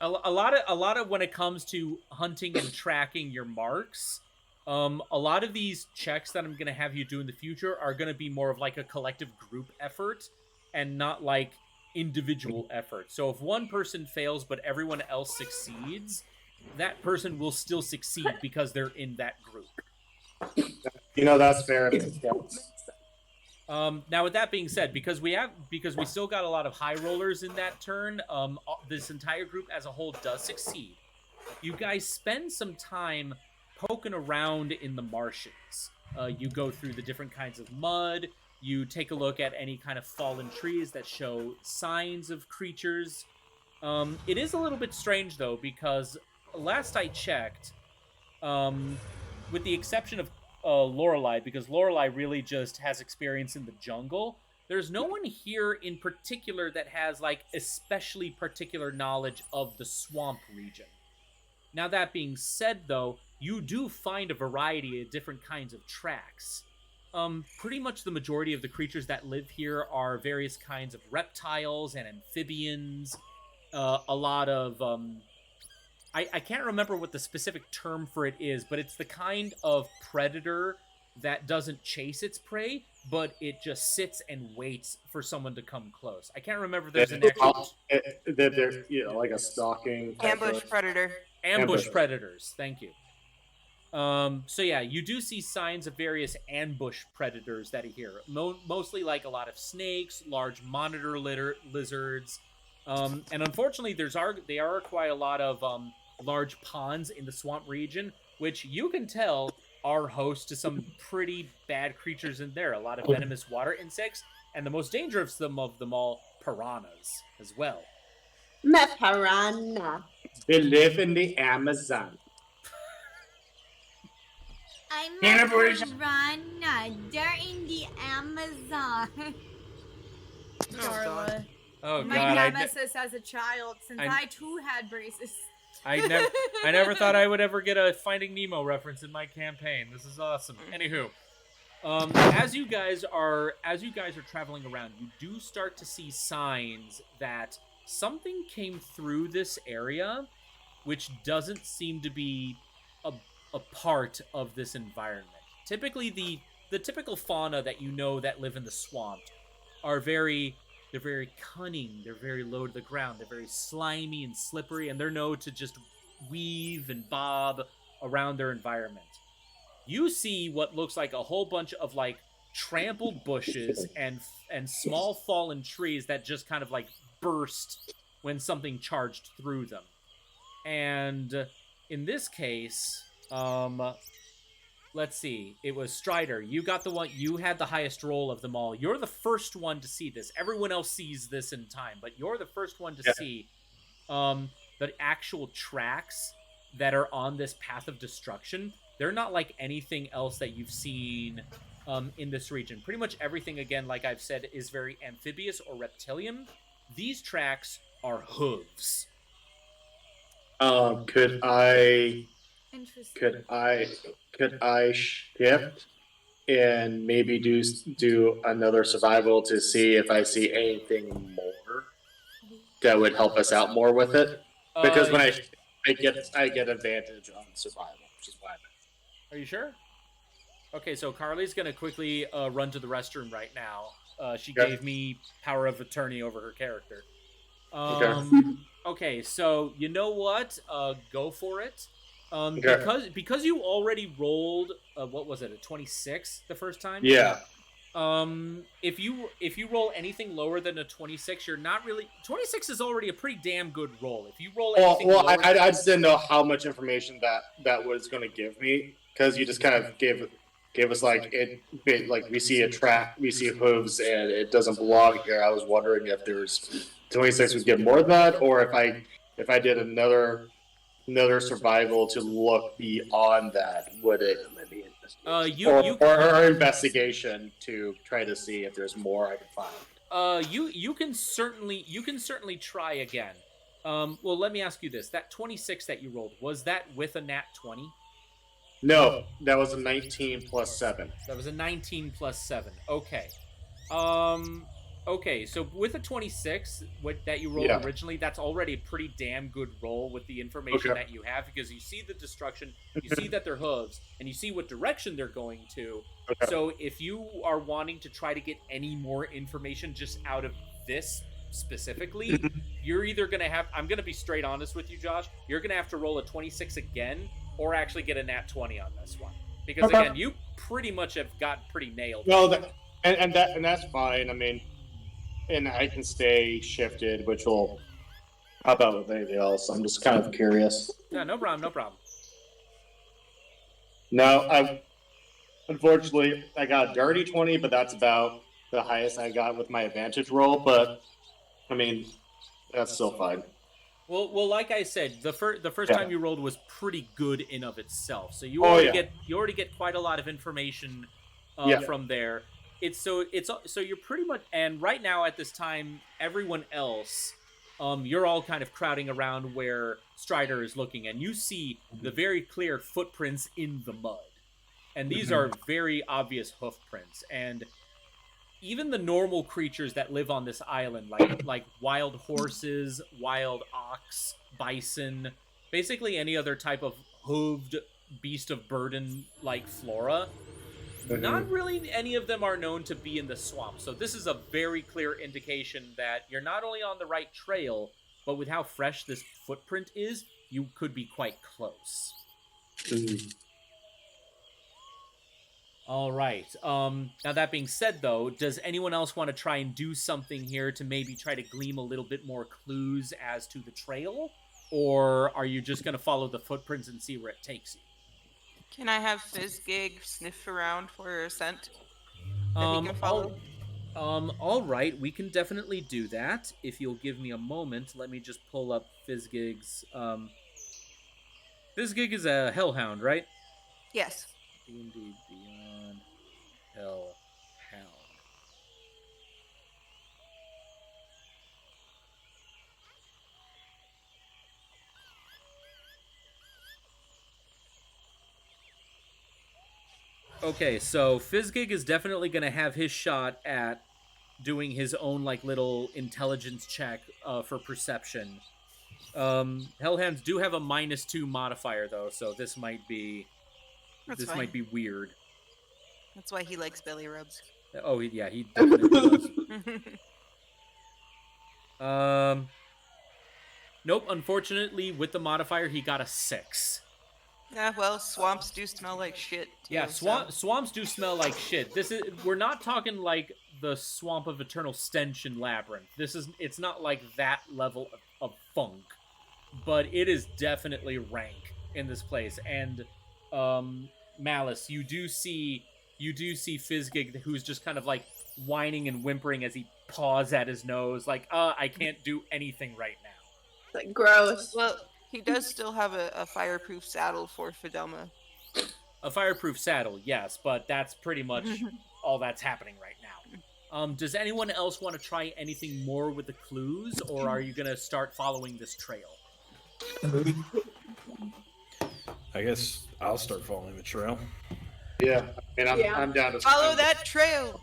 A lot of when it comes to hunting and tracking your marks, a lot of these checks that I'm going to have you do in the future are going to be more of like a collective group effort and not like individual effort. So if one person fails but everyone else succeeds, that person will still succeed because they're in that group. That's fair. Now, with that being said, because we still got a lot of high rollers in that turn, this entire group as a whole does succeed. You guys spend some time poking around in the marshes. You go through the different kinds of mud. You take a look at any kind of fallen trees that show signs of creatures. It is a little bit strange, though, because last I checked, with the exception of Lorelei, because Lorelei really just has experience in the jungle, there's no one here in particular that has, like, especially particular knowledge of the swamp region. Now, that being said, though, you do find a variety of different kinds of tracks. Pretty much the majority of the creatures that live here are various kinds of reptiles and amphibians, a lot of, I can't remember what the specific term for it is, but it's the kind of predator that doesn't chase its prey, but it just sits and waits for someone to come close. I can't remember if there's an actual... They're like a stalking... Ambush predator. Ambush predators, thank you. So yeah, you do see signs of various ambush predators that are here. Mostly like a lot of snakes, large monitor lizards, and unfortunately there are quite a lot of large ponds in the swamp region, which you can tell are host to some pretty bad creatures in there. A lot of venomous water insects, and the most dangerous of them all, piranhas as well. My piranha. They live in the Amazon. I'm a piranha. They're in the Amazon. Darla. Oh My god, nemesis as a child, since I too had braces. I never thought I would ever get a Finding Nemo reference in my campaign. This is awesome. Anywho, as you guys are traveling around, you do start to see signs that something came through this area, which doesn't seem to be a part of this environment. Typically, the typical fauna that you know that live in the swamp are very cunning, they're very low to the ground, they're very slimy and slippery, and they're known to just weave and bob around their environment. You see what looks like a whole bunch of like trampled bushes and small fallen trees that just kind of like burst when something charged through them. And in this case, let's see. It was Strider. You got the one. You had the highest roll of them all. You're the first one to see this. Everyone else sees this in time, but you're the first one to see the actual tracks that are on this path of destruction. They're not like anything else that you've seen in this region. Pretty much everything, again, like I've said, is very amphibious or reptilian. These tracks are hooves. Could I Interesting. shift and maybe do another survival to see if I see anything more that would help us out more with it? Because when I get advantage on survival, which is why I meant. Are you sure? Okay, so Carly's gonna quickly run to the restroom right now. She gave me power of attorney over her character. Okay, so you know what? Go for it. Because you already rolled what was it, a 26 the first time? Yeah. If you roll anything lower than a 26, you're not really 26 is already a pretty damn good roll. If you roll anything lower, I just didn't know how much information that was going to give me, because you just kind of gave us like we see a track, we see hooves, and it doesn't belong here. I was wondering if there's 26 would give more than that, or if I did another survival to look beyond that, would it or investigation to try to see if there's more I can find. You can certainly try again. Well, let me ask you this: that 26 that you rolled, was that with a nat 20? No, that was a 19 plus 7. That was a 19 plus 7. Okay. Okay, so with a 26 that you rolled originally, that's already a pretty damn good roll with the information that you have, because you see the destruction, you see that they're hooves, and you see what direction they're going to. Okay. So if you are wanting to try to get any more information just out of this specifically, you're either going to have, I'm going to be straight honest with you, Josh, you're going to have to roll a 26 again, or actually get a nat 20 on this one. Because again, you pretty much have got pretty nailed. Well, and that's fine. I mean, and I can stay shifted, which will help out with anything else. I'm just kind of curious. Yeah, no problem. No, unfortunately I got a dirty 20, but that's about the highest I got with my advantage roll. But I mean, that's still fine. Well, like I said, the first time you rolled was pretty good in of itself. So you already get quite a lot of information from there. So you're pretty much, and right now at this time, everyone else, you're all kind of crowding around where Strider is looking, and you see the very clear footprints in the mud, and these are very obvious hoof prints. And even the normal creatures that live on this island, like wild horses, wild ox, bison, basically any other type of hooved beast of burden like flora. Not really any of them are known to be in the swamp. So this is a very clear indication that you're not only on the right trail, but with how fresh this footprint is, you could be quite close. All right. Now that being said, though, does anyone else want to try and do something here to maybe try to glean a little bit more clues as to the trail? Or are you just going to follow the footprints and see where it takes you? Can I have Fizzgig sniff around for a scent that he can follow? All right, we can definitely do that. If you'll give me a moment, let me just pull up Fizzgig's. Fizzgig is a hellhound, right? Yes. D&D Beyond Hellhound. Okay, so Fizzgig is definitely going to have his shot at doing his own like little intelligence check for perception. Hellhounds do have a -2 modifier though, so this might be fine. weird. That's why he likes belly rubs. Oh yeah, he definitely does. Nope. Unfortunately, with the modifier, he got a 6. Yeah, well, swamps do smell like shit. Too, Yeah, so. swamps do smell like shit. We're not talking like the swamp of eternal stench in Labyrinth. It's not like that level of funk, but it is definitely rank in this place. And Malice, you do see Fizzgig, who's just kind of like whining and whimpering as he paws at his nose, like, I can't do anything right now. Like, gross. Well, he does still have a fireproof saddle for Fidelma. A fireproof saddle, yes, but that's pretty much all that's happening right now. Does anyone else want to try anything more with the clues, or are you going to start following this trail? I guess I'll start following the trail. Yeah, and I'm down to follow that trail.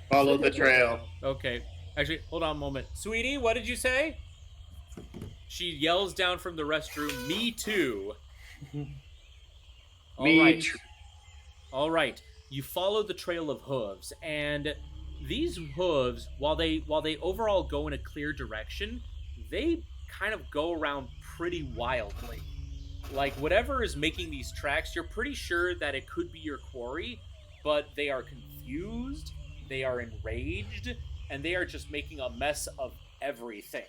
Follow the trail. Okay. Actually, hold on a moment. Sweetie, what did you say? She yells down from the restroom, "Me too." All right. You follow the trail of hooves, and these hooves, while they overall go in a clear direction, they kind of go around pretty wildly. Like, whatever is making these tracks, you're pretty sure that it could be your quarry, but they are confused, they are enraged, and they are just making a mess of everything.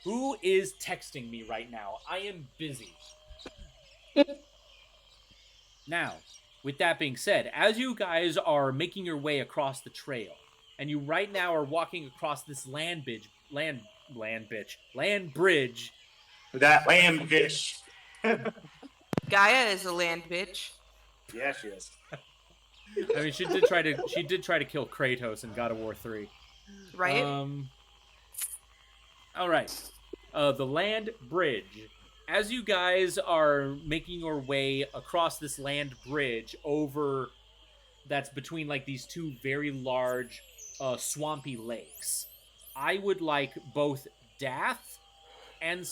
Who is texting me right now? I am busy. Now, with that being said, as you guys are making your way across the trail, and you right now are walking across this land bridge. That land bitch. Gaia is a land bitch. Yeah, she is. I mean, she did try to kill Kratos in God of War 3. Right? All right. The land bridge. As you guys are making your way across this land bridge that's between like these two very large swampy lakes, I would like both Dath and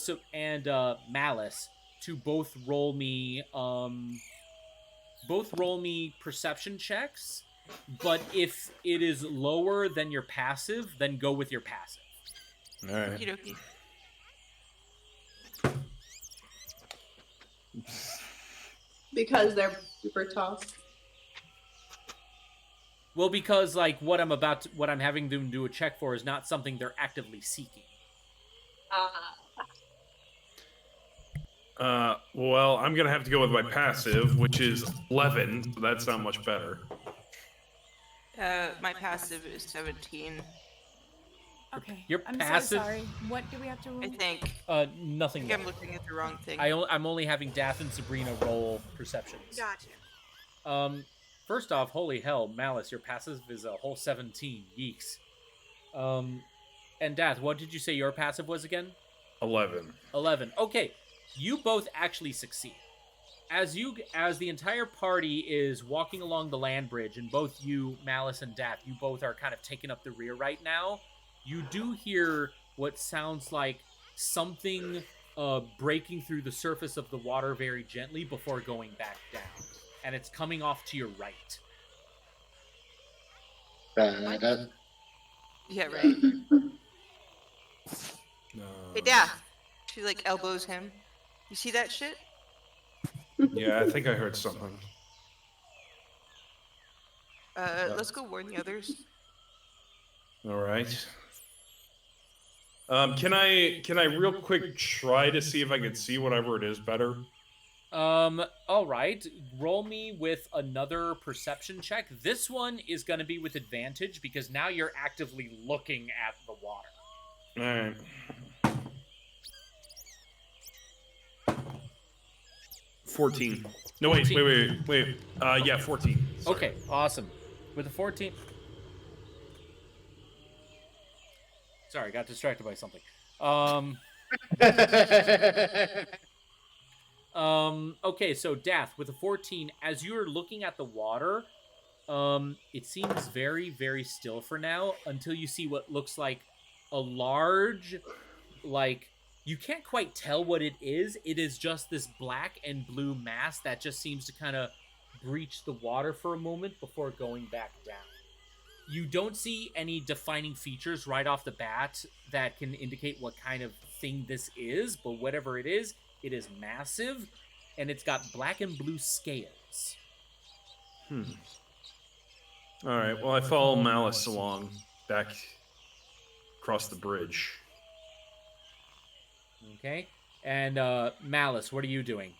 Malice to both roll me perception checks, but if it is lower than your passive, then go with your passive. All right. Okie dokie. Because they're super tough. Well, because like what I'm having them do a check for is not something they're actively seeking. Well, I'm gonna have to go with my passive, which is 11. So that's not much better. My passive is 17. Okay. Your I'm passive- so sorry. What do we have to roll? I think. Nothing. I think I'm looking at the wrong thing. I'm only having Dath and Sabrina roll perceptions. Gotcha. First off, holy hell, Malice, your passive is a whole 17. Yeeks. And Dath, what did you say your passive was again? 11. 11. Okay, you both actually succeed. As the entire party is walking along the land bridge, and both you, Malice and Dath, you both are kind of taking up the rear right now, you do hear what sounds like something breaking through the surface of the water very gently before going back down. And it's coming off to your right. Yeah, right. Hey, Dad. She like elbows him. You see that shit? Yeah, I think I heard something. Let's go warn the others. All right. Can I real quick try to see if I can see whatever it is better? All right. Roll me with another perception check. This one is going to be with advantage because now you're actively looking at the water. All right. 14. No, wait. Yeah, 14. Sorry. Okay, awesome. With a 14... Sorry, got distracted by something. Okay, so Dath, with a 14, as you're looking at the water, it seems very, very still for now until you see what looks like a large, like, you can't quite tell what it is. It is just this black and blue mass that just seems to kind of breach the water for a moment before going back down. You don't see any defining features right off the bat that can indicate what kind of thing this is, but whatever it is massive, and it's got black and blue scales. All right. Well, I follow Malice along back across the bridge. Okay. And Malice, what are you doing?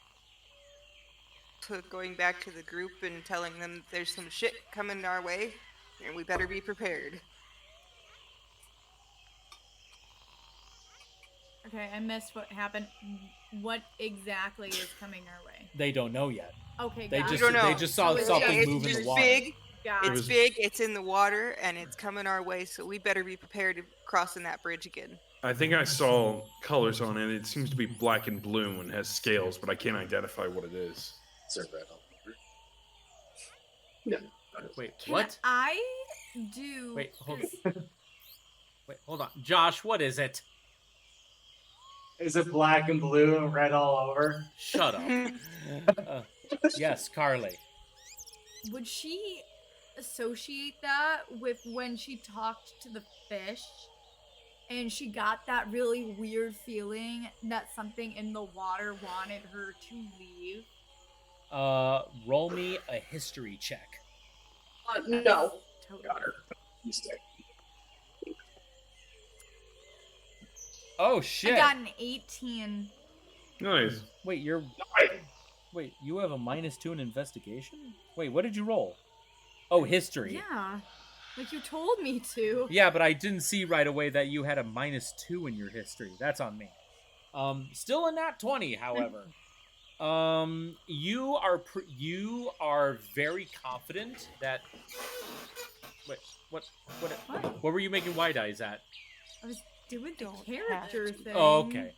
Going back to the group and telling them there's some shit coming our way, and we better be prepared. Okay, I missed what happened. What exactly is coming our way? They don't know yet. Okay, They got just it. don't know. they just saw So it's something just- move in the It's water. big. Got It's it. big. It's in the water, and it's coming our way. So we better be prepared to crossing that bridge again. I think I saw colors on it. It seems to be black and blue and has scales, but I can't identify what it is. Is it red all over? No. Wait, Can what? I do? Wait, hold this- Wait, hold on. Josh, what is it? Is it black and blue and red all over? Shut up. Yes, Carly. Would she associate that with when she talked to the fish and she got that really weird feeling that something in the water wanted her to leave? Roll me a history check. No. Totally. Oh shit. I got an 18. Nice. Wait, Wait, you have a -2 in investigation? Wait, what did you roll? Oh, history. Yeah. Like you told me to. Yeah, but I didn't see right away that you had a -2 in your history. That's on me. Still a nat 20, however. You are very confident that. Wait, what were you making white eyes at? I was doing the character thing. Oh, okay.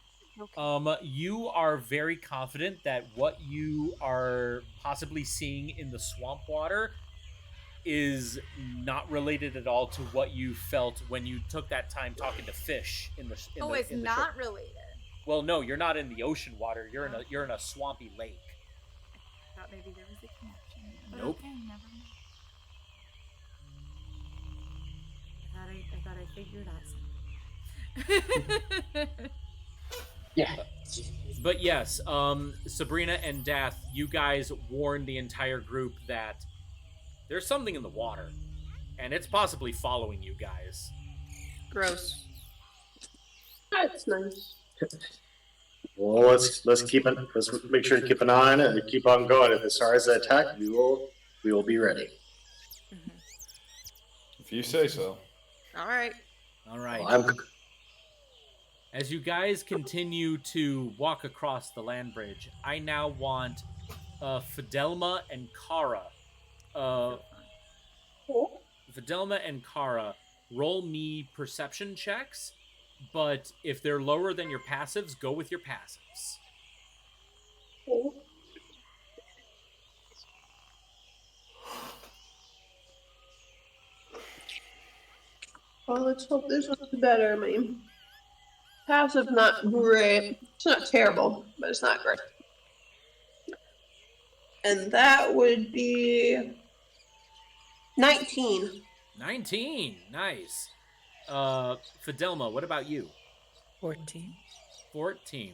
You are very confident that what you are possibly seeing in the swamp water is not related at all to what you felt when you took that time talking to fish in the. It's not related. Well, no, you're not in the ocean water. You're in a swampy lake. I thought maybe there was a connection. But Nope. Okay, never mind. I thought I figured out something. Yeah. But yes, Sabrina and Dath, you guys warned the entire group that there's something in the water, and it's possibly following you guys. Gross. That's nice. Well, let's make sure to keep an eye on it and keep on going. If it starts to attack, we will be ready. If you say so. All right. All right. Well, As you guys continue to walk across the land bridge, I now want Fidelma and Kara. Fidelma and Kara, roll me perception checks, but if they're lower than your passives, go with your passives. Well, let's hope this one's better. I mean, passive not great. It's not terrible, but it's not great. And that would be 19. 19, nice. Fidelma, what about you? 14. 14.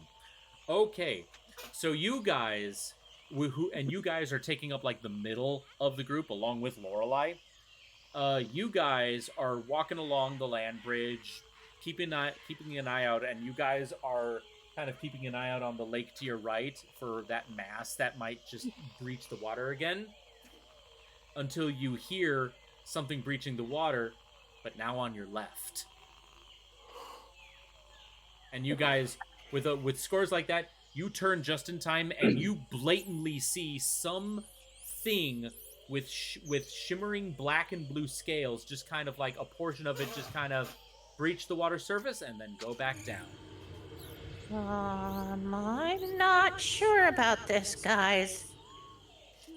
Okay, so you guys, you guys are taking up like the middle of the group along with Lorelei. You guys are walking along the land bridge, keeping an eye out, and you guys are kind of keeping an eye out on the lake to your right for that mass that might just breach the water again, until you hear something breaching the water, but now on your left. And you guys, with scores like that, you turn just in time, and you blatantly see something with shimmering black and blue scales, just kind of like a portion of it just kind of breach the water surface and then go back down. I'm not sure about this, guys.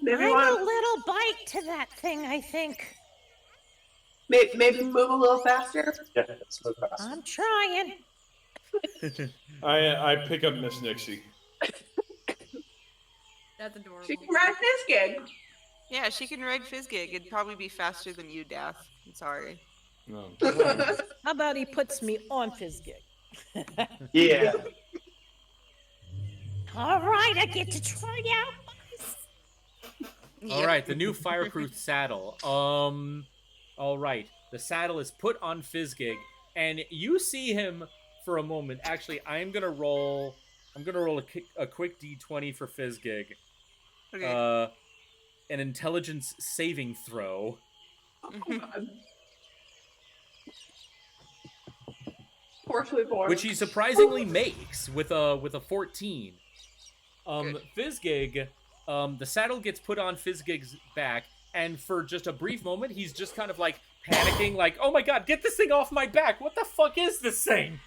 Maybe I'm want a little bite to that thing, I think. maybe move a little faster. Yeah, it's so fast. I'm trying. I pick up Miss Nixie. That's adorable. She can ride Fizzgig. Yeah, she can ride Fizzgig. It'd probably be faster than you, Dath. I'm sorry. No. How about he puts me on Fizzgig? Yeah. All right, I get to try out. All right, the new fireproof saddle. All right, the saddle is put on Fizzgig, and you see him for a moment. Actually, I'm gonna roll a quick d20 for Fizzgig. Okay. An intelligence saving throw. Poor sweet boy. Which he surprisingly makes with a 14. Good. Fizzgig, the saddle gets put on Fizzgig's back, and for just a brief moment, he's just kind of like panicking, like, "Oh my god, get this thing off my back! What the fuck is this thing?"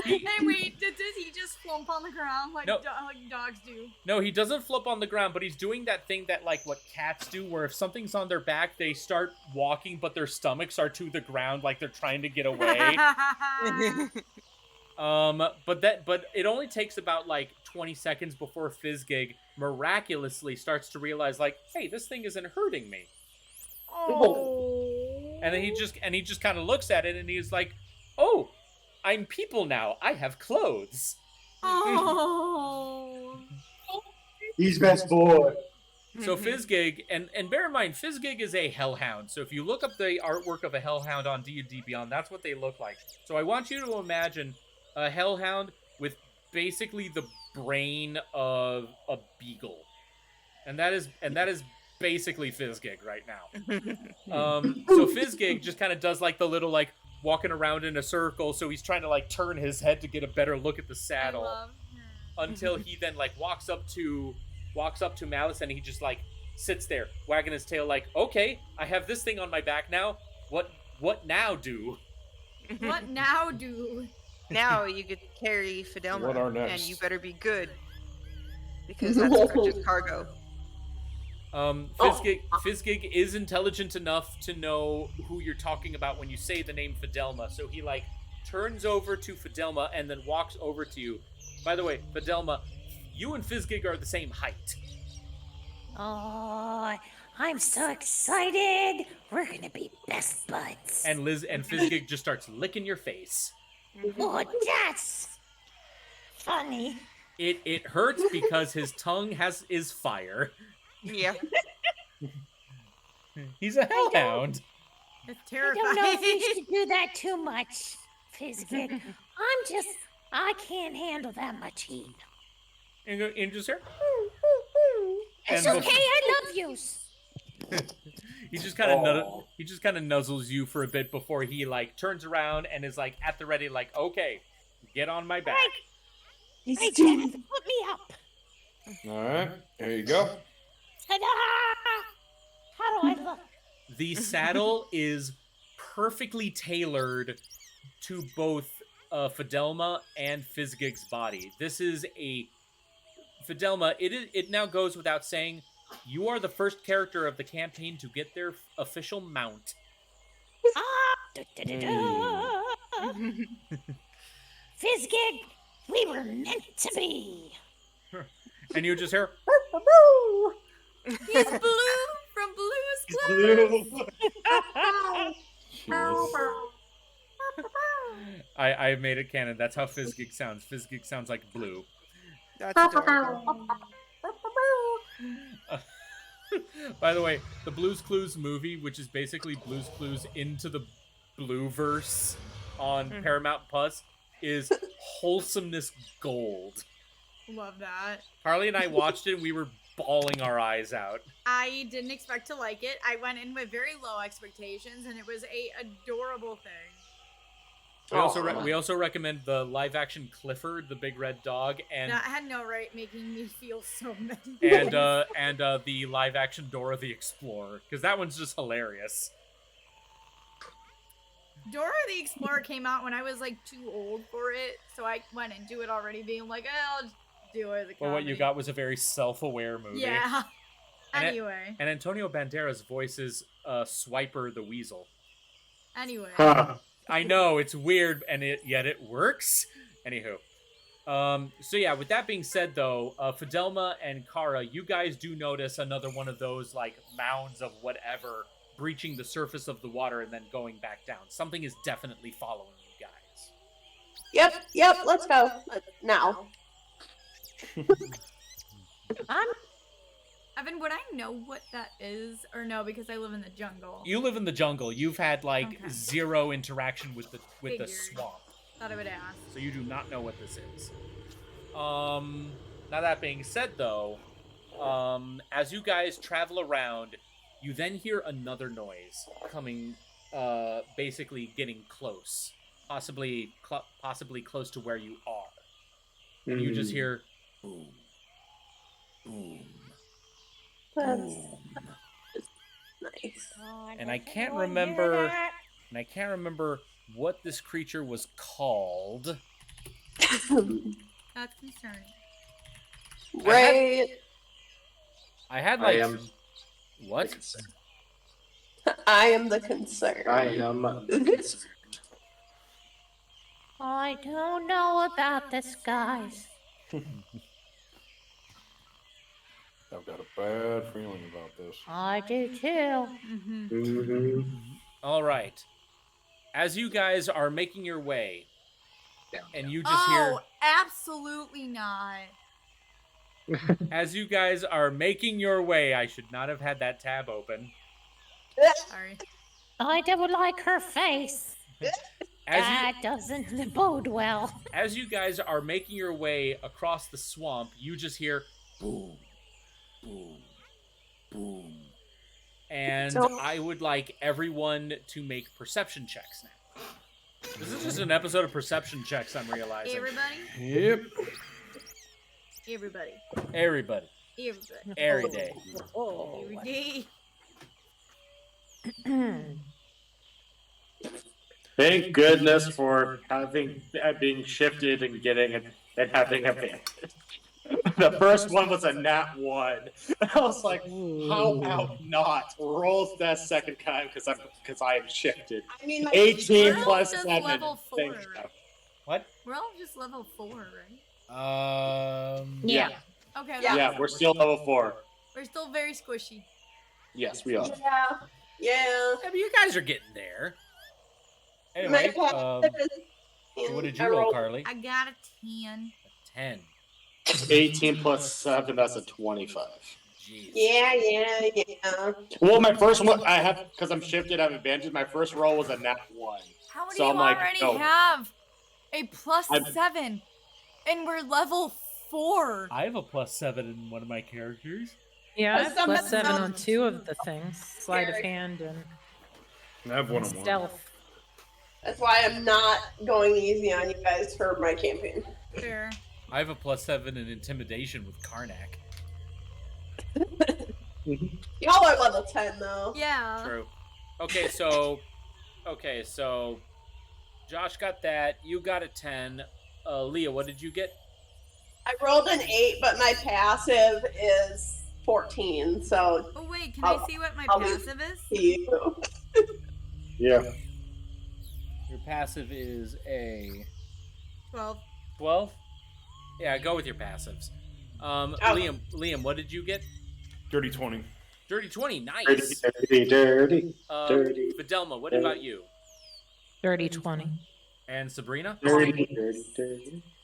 Hey, wait, does he just flump on the ground like, No. like dogs do? No, he doesn't flip on the ground, but he's doing that thing that, like, what cats do, where if something's on their back, they start walking, but their stomachs are to the ground, like they're trying to get away. But it only takes about, like, 20 seconds before Fizzgig miraculously starts to realize, like, hey, this thing isn't hurting me. Oh. And then he just kind of looks at it, and he's like, oh, I'm people now. I have clothes. Oh. He's best boy. So Fizzgig, and bear in mind, Fizzgig is a hellhound. So if you look up the artwork of a hellhound on D&D Beyond, that's what they look like. So I want you to imagine a hellhound with basically the brain of a beagle. And that is basically Fizzgig right now. So Fizzgig just kind of does like the little like walking around in a circle, so he's trying to like turn his head to get a better look at the saddle. I love him. Until he then like walks up to Malice, and he just like sits there wagging his tail like, okay, I have this thing on my back now. What now do? What now, dude? Now you get to carry Fidelma, What are and next? you better be good, because that's purchase cargo. Fizzgig is intelligent enough to know who you're talking about when you say the name Fidelma, so he like turns over to Fidelma and then walks over to you. By the way, Fidelma, you and Fizzgig are the same height. Oh, I'm so excited. We're gonna be best buds. And Fizzgig just starts licking your face. Oh, that's funny. It hurts because his tongue is fire. Yeah. He's a hellhound. It's I terrifying. don't know if you should do that too much, Fizzgig. I can't handle that much heat. And just here. It's And okay, I love yous. He just kind of nuzzles you for a bit before he like turns around and is like at the ready, like, okay, get on my back. Hey, Jack, put me up. All right, here you go. Ta-da! How do I look? The saddle is perfectly tailored to both Fidelma and Fizzgig's body. This is a Fidelma. It now goes without saying, you are the first character of the campaign to get their official mount. Fizzgig, we were meant to be. And you just hear. He's Blue from Blue's Clues. I made it canon. That's how Fizzgig sounds. Fizzgig sounds like Blue. That's adorable. By the way, the Blue's Clues movie, which is basically Blue's Clues into the Blueverse on Paramount Plus, is wholesomeness gold. Love that. Harley and I watched it, and we were bawling our eyes out. I didn't expect to like it. I went in with very low expectations, and it was a adorable thing. We also recommend the live-action Clifford, the big red dog, and That had no right making me feel so many. and the live-action Dora the Explorer, because that one's just hilarious. Dora the Explorer came out when I was like too old for it, so I went into it already being like, I'll just do it as a comedy. Well, what you got was a very self-aware movie. Yeah. And Anyway. and Antonio Banderas voices Swiper the Weasel. Anyway. I know, it's weird, and yet it works. Anywho. So yeah, with that being said, though, Fidelma and Kara, you guys do notice another one of those, like, mounds of whatever breaching the surface of the water and then going back down. Something is definitely following you guys. Yep, let's go. Now. Evan, would I know what that is? Or no, because I live in the jungle. You live in the jungle. You've had, like, Okay. zero interaction with the Figured. swamp. Thought I would ask. So you do not know what this is. Now that being said, though, as you guys travel around, you then hear another noise coming, basically getting close, possibly close to where you are, and you just hear boom, boom, boom. Nice. And I can't remember. And I can't remember what this creature was called. That's concerning. Right. I had like. What? I am the concern. I am concerned. I don't know about this, guys. I've got a bad feeling about this. I do too. All right. As you guys are making your way, and you just hear. Oh, absolutely not. As you guys are making your way, I should not have had that tab open. Sorry. I don't like her face. That doesn't bode well. As you guys are making your way across the swamp, you just hear boom, boom, boom. And I would like everyone to make perception checks now. This is just an episode of perception checks, I'm realizing. Everybody? Yep. Everybody. Everybody. Everybody. Every day. Every day. Thank goodness for having being shifted and getting it and having advantage. The first one was a nat 1. I was like, how about not roll that second time because I am shifted. I mean, 18 we're all plus just 7. level 4, Thank you. What? We're all just level 4, right? Yeah. Okay. Yeah, we're still level 4. We're still very squishy. Yes, we are. Yeah. I mean, you guys are getting there. Anyway, what did you roll, Carly? I got a 10. 10. 18 plus 7, that's a 25. Jeez. Yeah. Well, my first one, I have, because I'm shifted, I have advantage. My first roll was a nat 1. How many So you I'm like, already no. have a plus 7? And we're level 4. I have a plus 7 in one of my characters. Yeah, I have Some plus of 7 them- on 2 of the things. Sleight of hand and I have one on one. stealth. That's why I'm not going easy on you guys for my campaign. Fair. I have a plus 7 in intimidation with Karnak. Y'all are level 10 though. Yeah. True. Okay, so Josh got that. You got a 10. Leah, what did you get? I rolled an 8, but my passive is 14. So Oh wait, can I see what my passive is? you. Yeah. Your passive is a 12. 12? Yeah, go with your passives. Liam, what did you get? Dirty 20. Dirty 20, nice. Dirty. Fidelma, what about you? Dirty 20. And Sabrina? Dirty.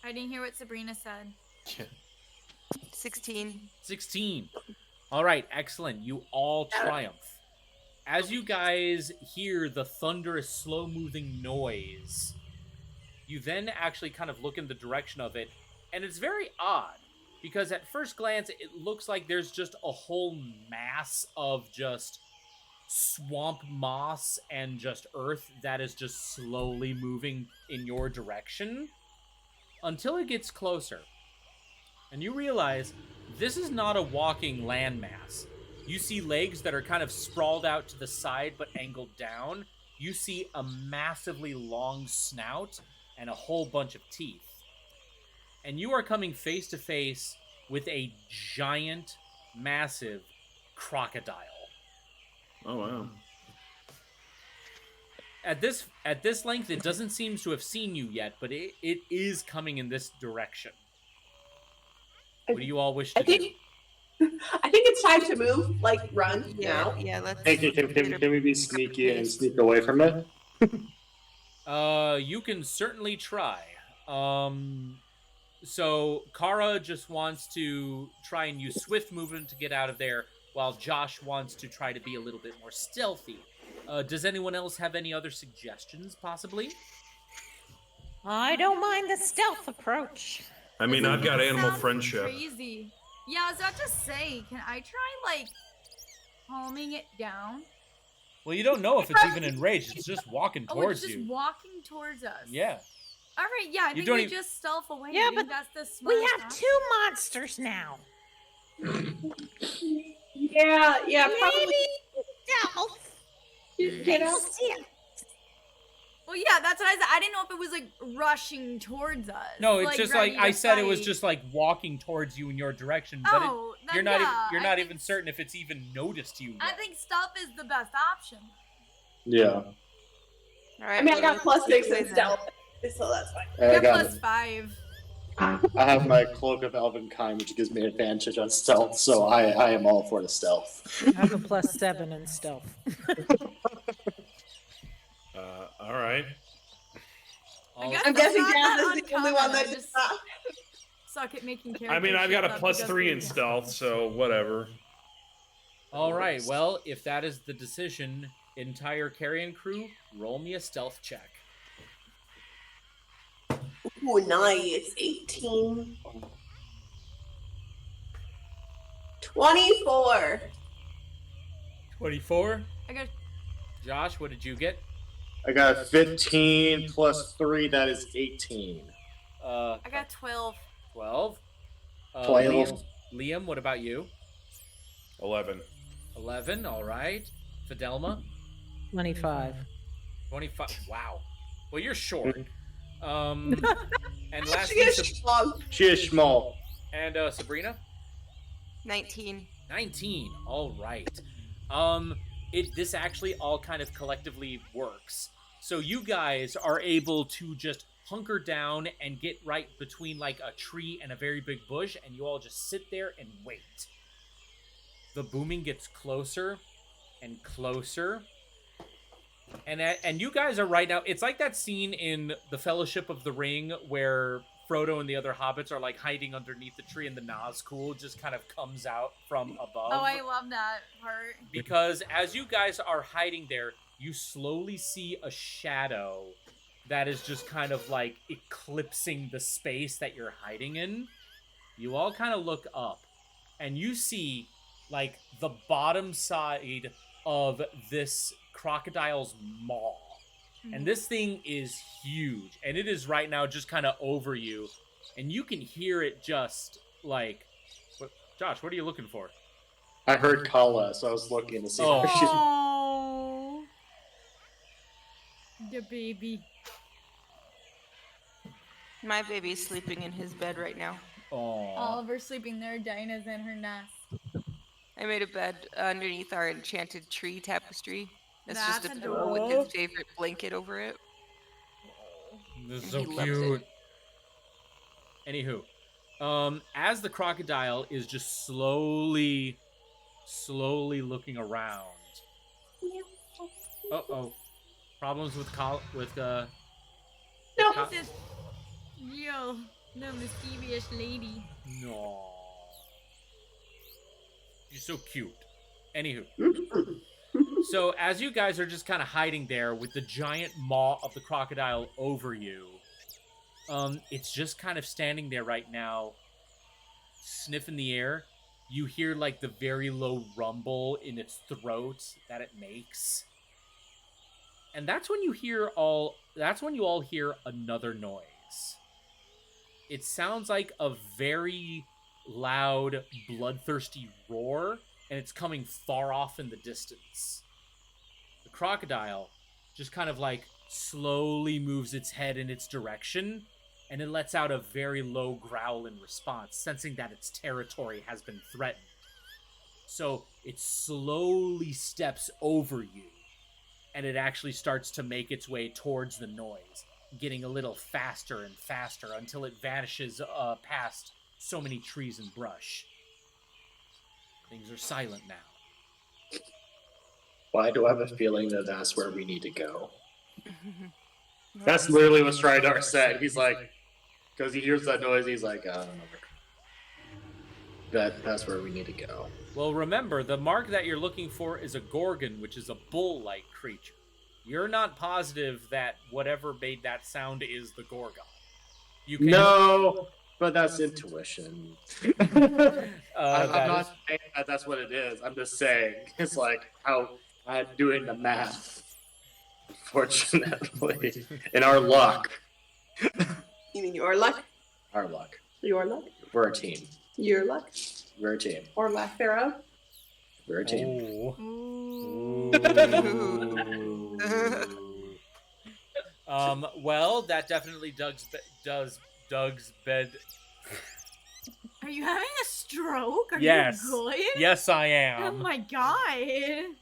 I didn't hear what Sabrina said. 16. 16. All right, excellent. You all triumph. As you guys hear the thunderous, slow-moving noise, you then actually kind of look in the direction of it, and it's very odd, because at first glance, it looks like there's just a whole mass of just swamp moss and just earth that is just slowly moving in your direction, until it gets closer. And you realize this is not a walking landmass. You see legs that are kind of sprawled out to the side but angled down. You see a massively long snout and a whole bunch of teeth. and you are coming face to face with a giant, massive crocodile. Oh wow. At this length, it doesn't seem to have seen you yet, but it is coming in this direction. What do you all wish to do? I think it's time to move, like run now. Yeah, let's. Hey, can we be sneaky and sneak away from it? You can certainly try. So Kara just wants to try and use swift movement to get out of there, while Josh wants to try to be a little bit more stealthy. Does anyone else have any other suggestions, possibly? I don't mind the stealth approach. I mean, I've got animal Sounds friendship. Crazy. Yeah, I was about to say, can I try like calming it down? Well, you don't know if it's even enraged. It's just walking Oh, towards it's just you. walking towards us. Yeah. All right. Yeah, I You think don't we even- just stealth away. Yeah, I think but that's the We smartest have option. 2 monsters now. Yeah, probably. Maybe stealth. You know, Well, yeah, that's what I said. I didn't know if it was like rushing towards us. No, it's just like ready I to said. It was fight. just like walking towards you in your direction, but Oh, then you're not. yeah, You're I not think even certain if it's even noticed you. I yet. think stealth is the best option. Yeah. All right, I mean, I got well, +6 let's in do it stealth, so that's fine. I You're got +5. I have my cloak of elven kind, which gives me advantage on stealth, so I am all for the stealth. I have a +7 in stealth. All right. I guess I'm that's guessing not Jazz that is the only one uncommon, that I just just suck at making characters. I mean, I've got a shut up because +3 in we- stealth, so whatever. All right. Well, if that is the decision, entire Carrion Crew, roll me a stealth check. Ooh, nice. 18. 24. 24. I got Josh, what did you get? I got 15 plus 3, that is 18. I got 12. 12. 12. Liam, what about you? 11. 11. All right. Fidelma, 25. 25. Wow. Well, you're short. And She lastly, is strong. She is small. and Sabrina, 19. 19. All right. This actually all kind of collectively works. So you guys are able to just hunker down and get right between like a tree and a very big bush, and you all just sit there and wait. The booming gets closer and closer. And you guys are right now. It's like that scene in The Fellowship of the Ring where Frodo and the other hobbits are like hiding underneath the tree, and the Nazgul just kind of comes out from above. Oh, I love that part. Because as you guys are hiding there, you slowly see a shadow that is just kind of like eclipsing the space that you're hiding in. You all kind of look up, and you see like the bottom side of this crocodile's maw. And this thing is huge, and it is right now just kind of over you, and you can hear it just like, Josh, what are you looking for? I heard Kala, so I was looking to see Oh. where she. Oh, the baby. My baby's sleeping in his bed right now. Oh, Oliver sleeping there, Dinah's in her nest. I made a bed underneath our enchanted tree tapestry. It's just That's a pillow with adorable. his favorite blanket over it. this is And so he loves cute. Anywho, as the crocodile is just slowly looking around. Uh-oh. Problems with No. This is real, the mysterious lady. No. She's so cute. Anywho. So as you guys are just kind of hiding there with the giant maw of the crocodile over you, it's just kind of standing there right now, sniffing the air. You hear like the very low rumble in its throat that it makes. And that's when you all hear another noise. It sounds like a very loud, bloodthirsty roar, and it's coming far off in the distance. The crocodile just kind of like slowly moves its head in its direction, and it lets out a very low growl in response, sensing that its territory has been threatened. So it slowly steps over you, and it actually starts to make its way towards the noise, getting a little faster and faster until it vanishes past so many trees and brush. Things are silent now. Why do I have a feeling that that's where we need to go? That's literally what Stridar said. He's like, because he hears that noise, he's like, that's where we need to go. Well, remember, the mark that you're looking for is a Gorgon, which is a bull-like creature. You're not positive that whatever made that sound is the Gorgon. You can... No, but that's intuition. I'm not is... saying that that's what it is. I'm just saying it's like how I'm doing the math. Fortunately, in our luck. You mean your luck? Our luck. Your luck? We're a team. Your luck? We're a team. Or lack thereof? We're a team. Well, that definitely does Doug's bed. Are you having a stroke? Are yes. you good? Yes, I am. Oh my god.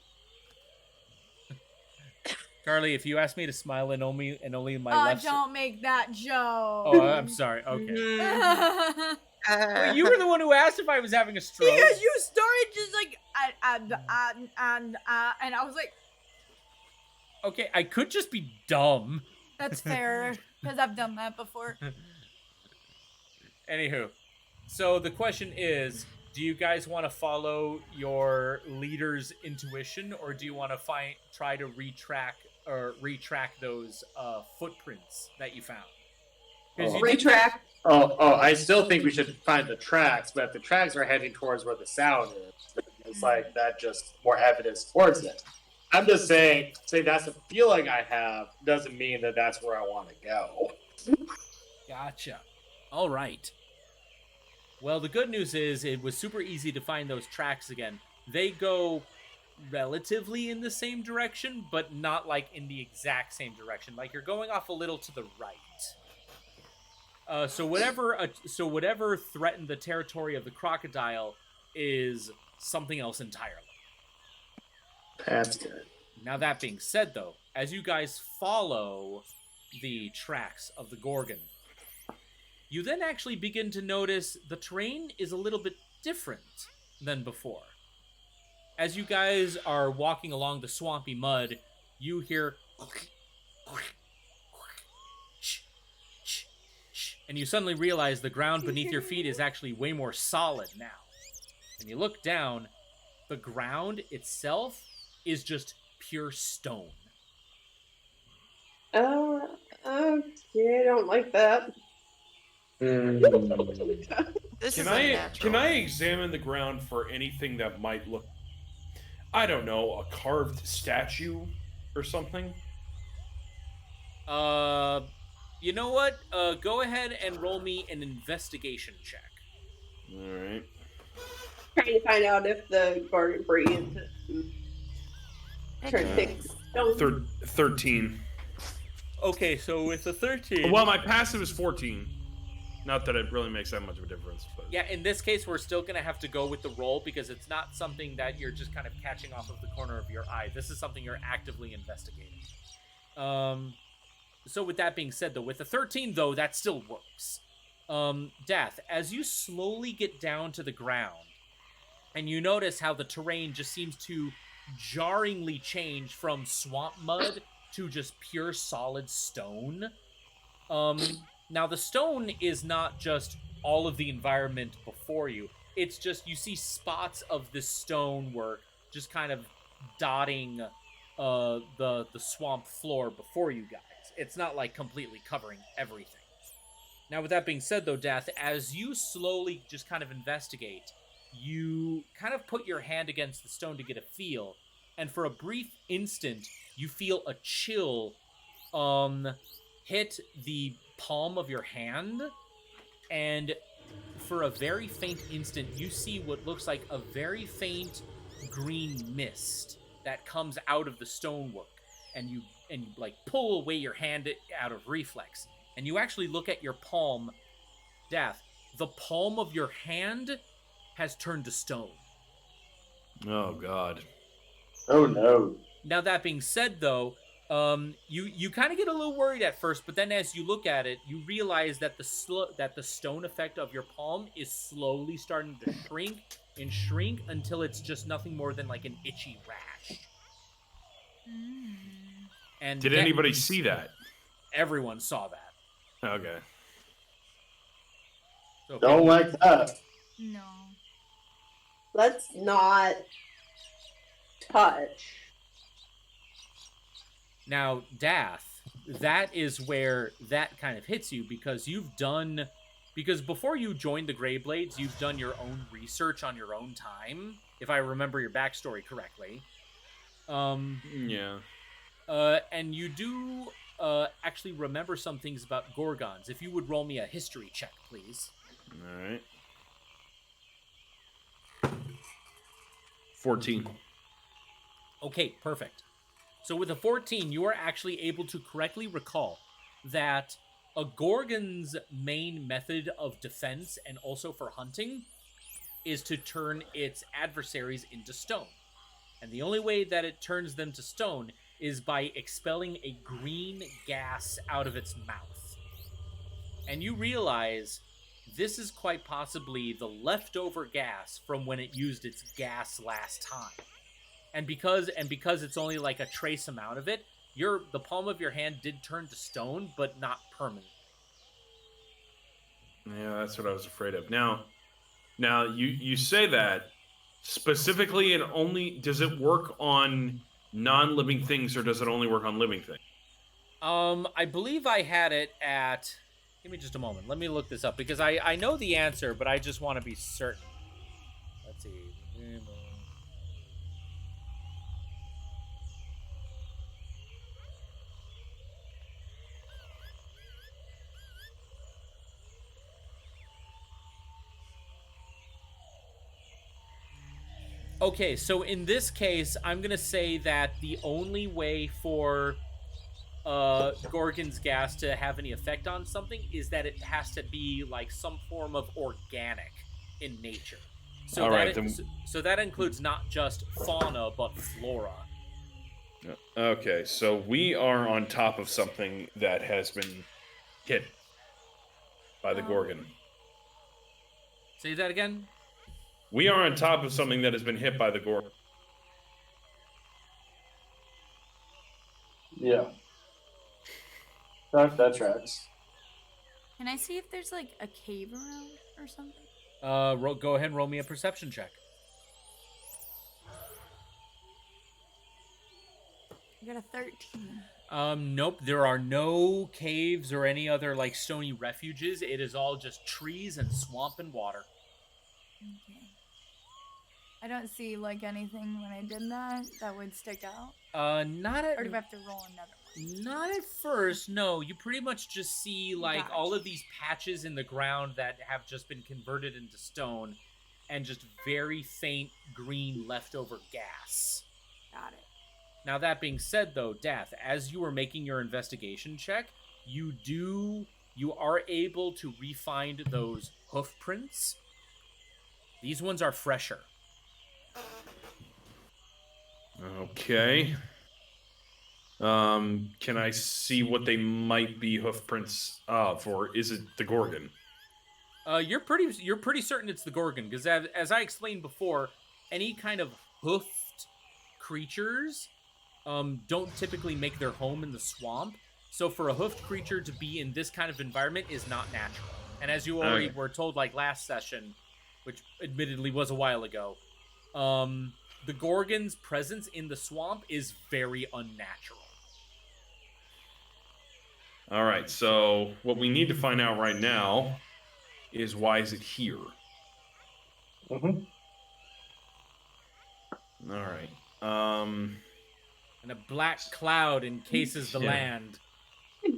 Carly, if you ask me to smile and only my left... don't make that joke. Oh, I'm sorry. Okay. Wait, you were the one who asked if I was having a stroke. Because you started just like, and I was like... Okay, I could just be dumb. That's fair, because I've done that before. Anywho, so the question is, do you guys want to follow your leader's intuition, or do you want to try to retrack those footprints that you found? Retrack. I still think we should find the tracks, but if the tracks are heading towards where the sound is, it's like that just more evidence towards it. I'm just saying that's a feeling I have doesn't mean that that's where I want to go. Gotcha. All right. Well, the good news is it was super easy to find those tracks again. They go relatively in the same direction, but not like in the exact same direction. Like you're going off a little to the right. So whatever threatened the territory of the crocodile is something else entirely. That's good. Now that being said, though, as you guys follow the tracks of the Gorgon, you then actually begin to notice the terrain is a little bit different than before. As you guys are walking along the swampy mud, you hear... and you suddenly realize the ground beneath your feet is actually way more solid now. And you look down, the ground itself is just pure stone. Yeah, I don't like that. This Can is I unnatural. examine the ground for anything that might look, I don't know, a carved statue or something? You know what? Go ahead and roll me an investigation check. All right. Trying to find out if the Gorgon breathes. Trying to fix stone. 13. Okay, so with the 13... Well, my passive is 14. Not that it really makes that much of a difference. But... Yeah, in this case, we're still going to have to go with the roll because it's not something that you're just kind of catching off of the corner of your eye. This is something you're actively investigating. So with that being said, though, with the 13, though, that still works. Death, as you slowly get down to the ground, and you notice how the terrain just seems to jarringly change from swamp mud to just pure solid stone. Now, the stone is not just all of the environment before you. It's just you see spots of this stonework just kind of dotting the swamp floor before you guys. It's not like completely covering everything. Now, with that being said, though, Death, as you slowly just kind of investigate, you kind of put your hand against the stone to get a feel, and for a brief instant, you feel a chill hit the palm of your hand, and for a very faint instant, you see what looks like a very faint green mist that comes out of the stonework, and you like pull away your hand out of reflex, and you actually look at your palm, Death. The palm of your hand has turned to stone. Oh God. Oh no. Now that being said, though, you kind of get a little worried at first, but then as you look at it, you realize that the stone effect of your palm is slowly starting to shrink until it's just nothing more than like an itchy rash. And did anybody see that? Everyone saw that. Okay. So, Don't like that. No. Let's not touch. Now, Dath, that is where that kind of hits you because because before you joined the Greyblades, you've done your own research on your own time, if I remember your backstory correctly. Yeah. And you do actually remember some things about Gorgons. If you would roll me a history check, please. All right. 14. Okay, perfect. So with a 14, you are actually able to correctly recall that a Gorgon's main method of defense and also for hunting is to turn its adversaries into stone. And the only way that it turns them to stone is by expelling a green gas out of its mouth. And you realize this is quite possibly the leftover gas from when it used its gas last time. And because it's only like a trace amount of it, the palm of your hand did turn to stone, but not permanent. Yeah, that's what I was afraid of. Now you say that specifically, and only does it work on non-living things, or does it only work on living things? I believe I had it at. Give me just a moment. Let me look this up because I know the answer, but I just want to be certain. Let's see. Okay, so in this case, I'm going to say that the only way for Gorgon's gas to have any effect on something is that it has to be like some form of organic in nature. So All right, so that includes not just fauna, but flora. Okay, so we are on top of something that has been hit by the Gorgon. Say that again? We are on top of something that has been hit by the Gorgon. Yeah. That tracks. Can I see if there's like a cave around or something? Go ahead and roll me a perception check. I got a 13. Nope. There are no caves or any other like stony refuges. It is all just trees and swamp and water. Okay. I don't see like anything when I did that would stick out. Not at. Or do I have to roll another one? Not at first. No, you pretty much just see like Gotcha. all of these patches in the ground that have just been converted into stone, and just very faint green leftover gas. Got it. Now that being said, though, Death, as you were making your investigation check, you are able to re-find those hoof prints. These ones are fresher. Okay. Can I see what they might be hoof prints of, or is it the Gorgon? You're pretty certain it's the Gorgon, because as I explained before, any kind of hoofed creatures don't typically make their home in the swamp. So for a hoofed creature to be in this kind of environment is not natural. And as you already were told like last session, which admittedly was a while ago, the Gorgon's presence in the swamp is very unnatural. All right, so what we need to find out right now is why is it here? Mm-hmm. All right. And a black cloud encases the land.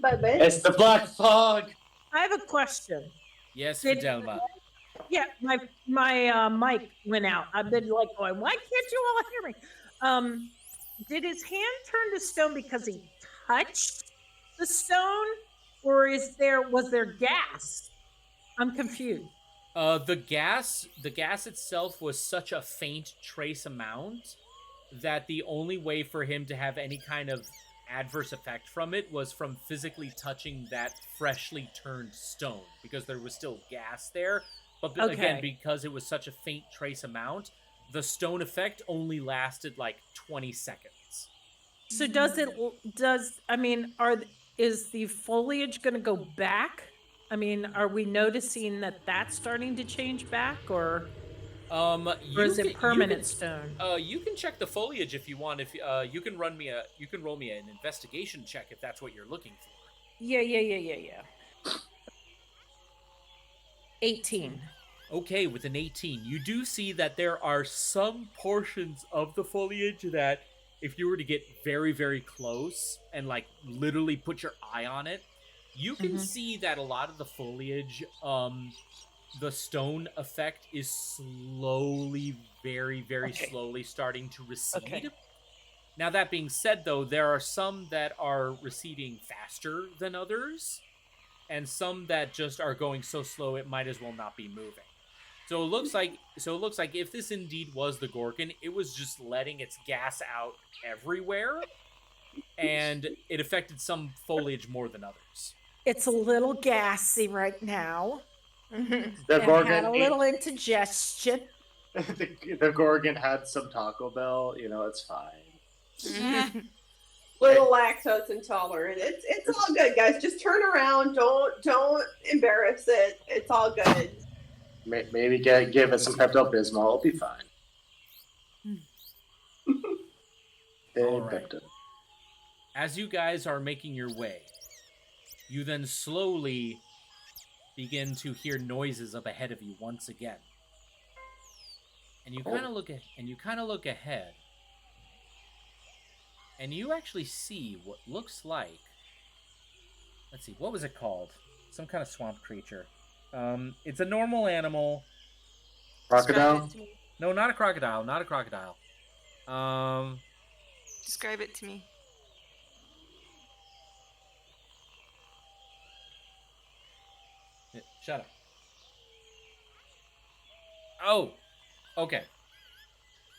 Bye-bye. It's the black fog. I have a question. Yes, Did- Fidelma. Yeah, my mic went out. I've been like going, why can't you all hear me? Did his hand turn to stone because he touched the stone, Or was there gas? I'm confused. The gas itself was such a faint trace amount that the only way for him to have any kind of adverse effect from it was from physically touching that freshly turned stone, because there was still gas there. But again, because it was such a faint trace amount, the stone effect only lasted like 20 seconds. So is the foliage going to go back? I mean, are we noticing that that's starting to change back, or is it permanent stone? You can check the foliage if you want. If you can roll me an investigation check if that's what you're looking for. Yeah. 18. Okay, with an 18, you do see that there are some portions of the foliage that, if you were to get very, very close and like literally put your eye on it, you can see that a lot of the foliage, the stone effect is slowly, very, very slowly starting to recede. Okay. Now, that being said, though, there are some that are receding faster than others, and some that just are going so slow it might as well not be moving. So it looks like if this indeed was the Gorgon, it was just letting its gas out everywhere, and it affected some foliage more than others. It's a little gassy right now. The Gorgon had a little indigestion. the Gorgon had some Taco Bell. It's fine. Little lactose intolerant. It's all good, guys. Just turn around. Don't embarrass it. It's all good. Maybe give it some Pepto-Bismol. It'll be fine. All right. As you guys are making your way, you then slowly begin to hear noises up ahead of you once again. And you kind of look ahead, and you actually see what looks like, let's see, what was it called? Some kind of swamp creature. It's a normal animal. Crocodile? No, not a crocodile. Describe it to me. Shut up. Oh, okay.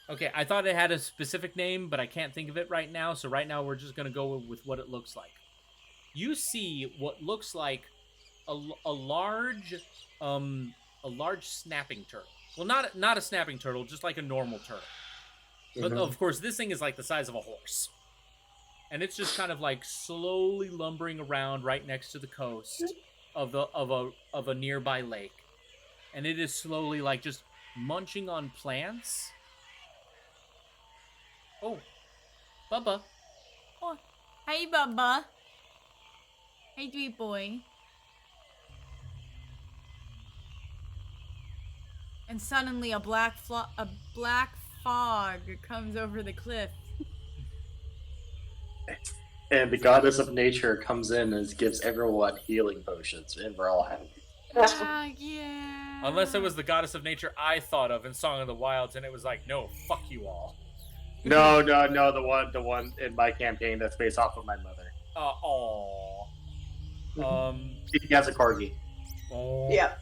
Okay, I thought it had a specific name, but I can't think of it right now. So right now we're just gonna go with what it looks like. You see what looks like a large snapping turtle. Well, not a snapping turtle, just like a normal turtle. But of course, this thing is like the size of a horse, and it's just kind of like slowly lumbering around right next to the coast of a nearby lake, and it is slowly like just munching on plants. Oh, Bubba. Oh, hi, Bubba. Hey, sweet boy. And suddenly a black fog comes over the cliff. And the goddess of nature comes in and gives everyone healing potions, and we're all happy. Yeah. Unless it was the goddess of nature I thought of in Song of the Wilds, and it was like, no, fuck you all. No, the one in my campaign that's based off of my mother. He has a corgi. Yeah.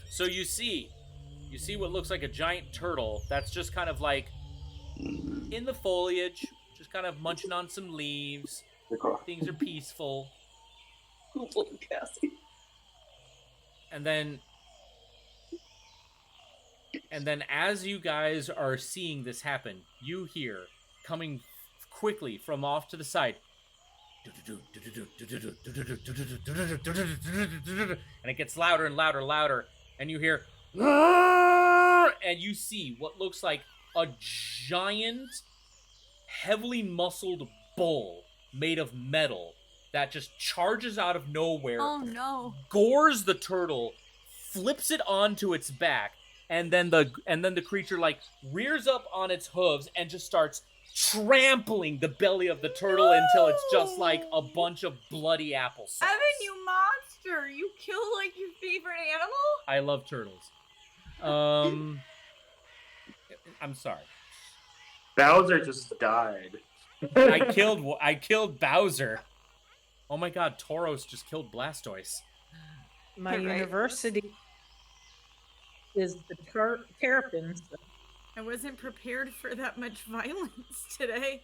So you see what looks like a giant turtle that's just kind of like in the foliage, just kind of munching on some leaves. Things are peaceful. And then as you guys are seeing this happen, you hear coming quickly from off to the side, and it gets louder and louder and louder, and you hear, and you see what looks like a giant, heavily muscled bull made of metal that just charges out of nowhere. Oh no. Gores the turtle, flips it onto its back, and then the creature like rears up on its hooves and just starts trampling the belly of the turtle until it's just like a bunch of bloody applesauce. Evan, you monster! You kill like your favorite animal? I love turtles. I'm sorry. Bowser just died. I killed Bowser. Oh my god, Tauros just killed Blastoise. My Right. university is the Terrapins. I wasn't prepared for that much violence today.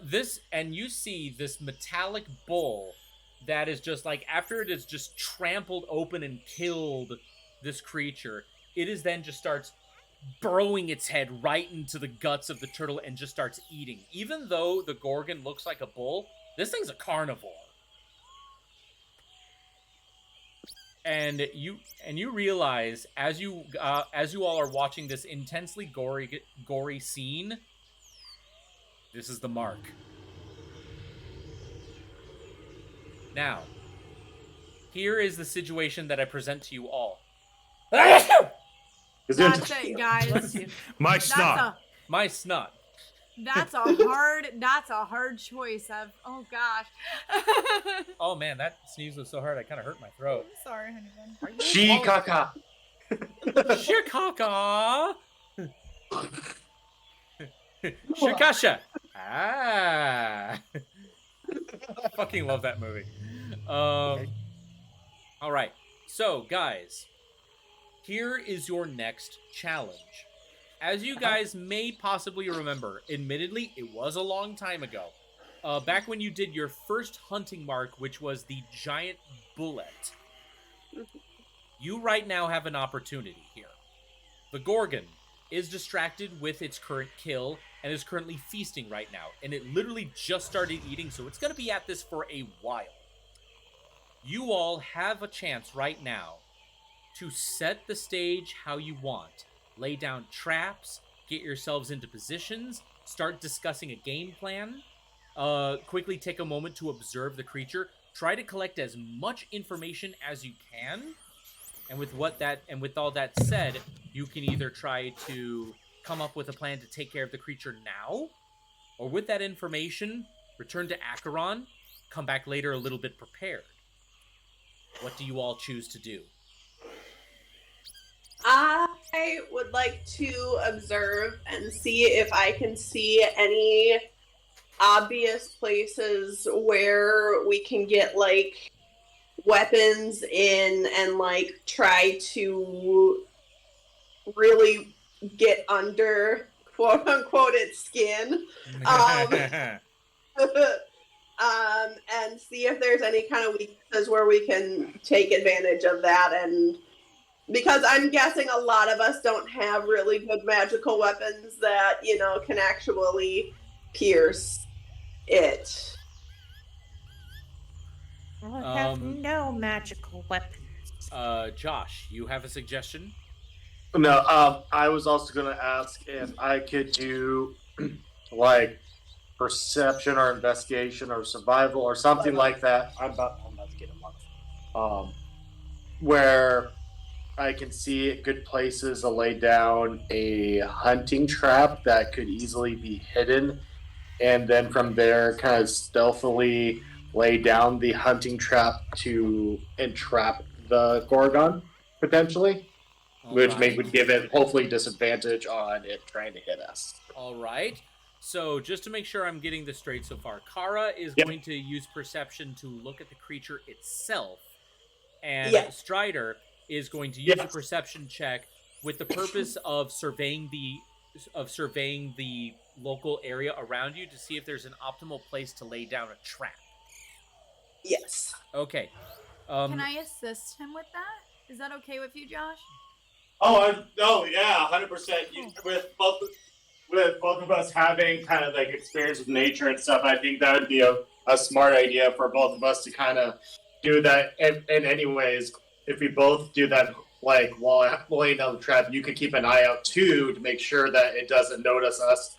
This, and you see this metallic bull that is just like, after it is just trampled open and killed this creature, it is then just starts burrowing its head right into the guts of the turtle and just starts eating. Even though the Gorgon looks like a bull, this thing's a carnivore. And you realize as you all are watching this intensely gory scene, this is the mark. Now, here is the situation that I present to you all. That's it, guys. My snot. My snot. That's a hard choice. Oh gosh. Oh man, that sneeze was so hard I kind of hurt my throat. I'm sorry, honey bun. Shikaka. Shikaka. Shikasha. Ah. Fucking love that movie. All right. So, guys, here is your next challenge. As you guys may possibly remember, admittedly, it was a long time ago. Back when you did your first hunting mark, which was the giant bullet. You right now have an opportunity here. The Gorgon is distracted with its current kill and is currently feasting right now. And it literally just started eating, so it's going to be at this for a while. You all have a chance right now to set the stage how you want. Lay down traps, get yourselves into positions, start discussing a game plan, quickly take a moment to observe the creature, try to collect as much information as you can, and with all that said, you can either try to come up with a plan to take care of the creature now, or with that information, return to Acheron, come back later a little bit prepared. What do you all choose to do? I would like to observe and see if I can see any obvious places where we can get like weapons in and like try to really get under quote unquote its skin. And see if there's any kind of weaknesses where we can take advantage of that. And because I'm guessing a lot of us don't have really good magical weapons that, you know, can actually pierce it. I have no magical weapons. Josh, you have a suggestion? No, I was also going to ask if I could do like perception or investigation or survival or something like that. I'm about to get a month. Where I can see good places to lay down a hunting trap that could easily be hidden, and then from there kind of stealthily lay down the hunting trap to entrap the Gorgon, potentially, which would give it hopefully disadvantage on it trying to hit us. All right. So just to make sure I'm getting this straight so far, Kara is going to use perception to look at the creature itself, and Strider is going to use a perception check with the purpose of surveying the local area around you to see if there's an optimal place to lay down a trap. Yes. Okay. Can I assist him with that? Is that okay with you, Josh? Oh yeah, 100%. With both of us having kind of like experience with nature and stuff, I think that would be a smart idea for both of us to kind of do that. And anyways, if we both do that, like while laying down the trap, you could keep an eye out too to make sure that it doesn't notice us.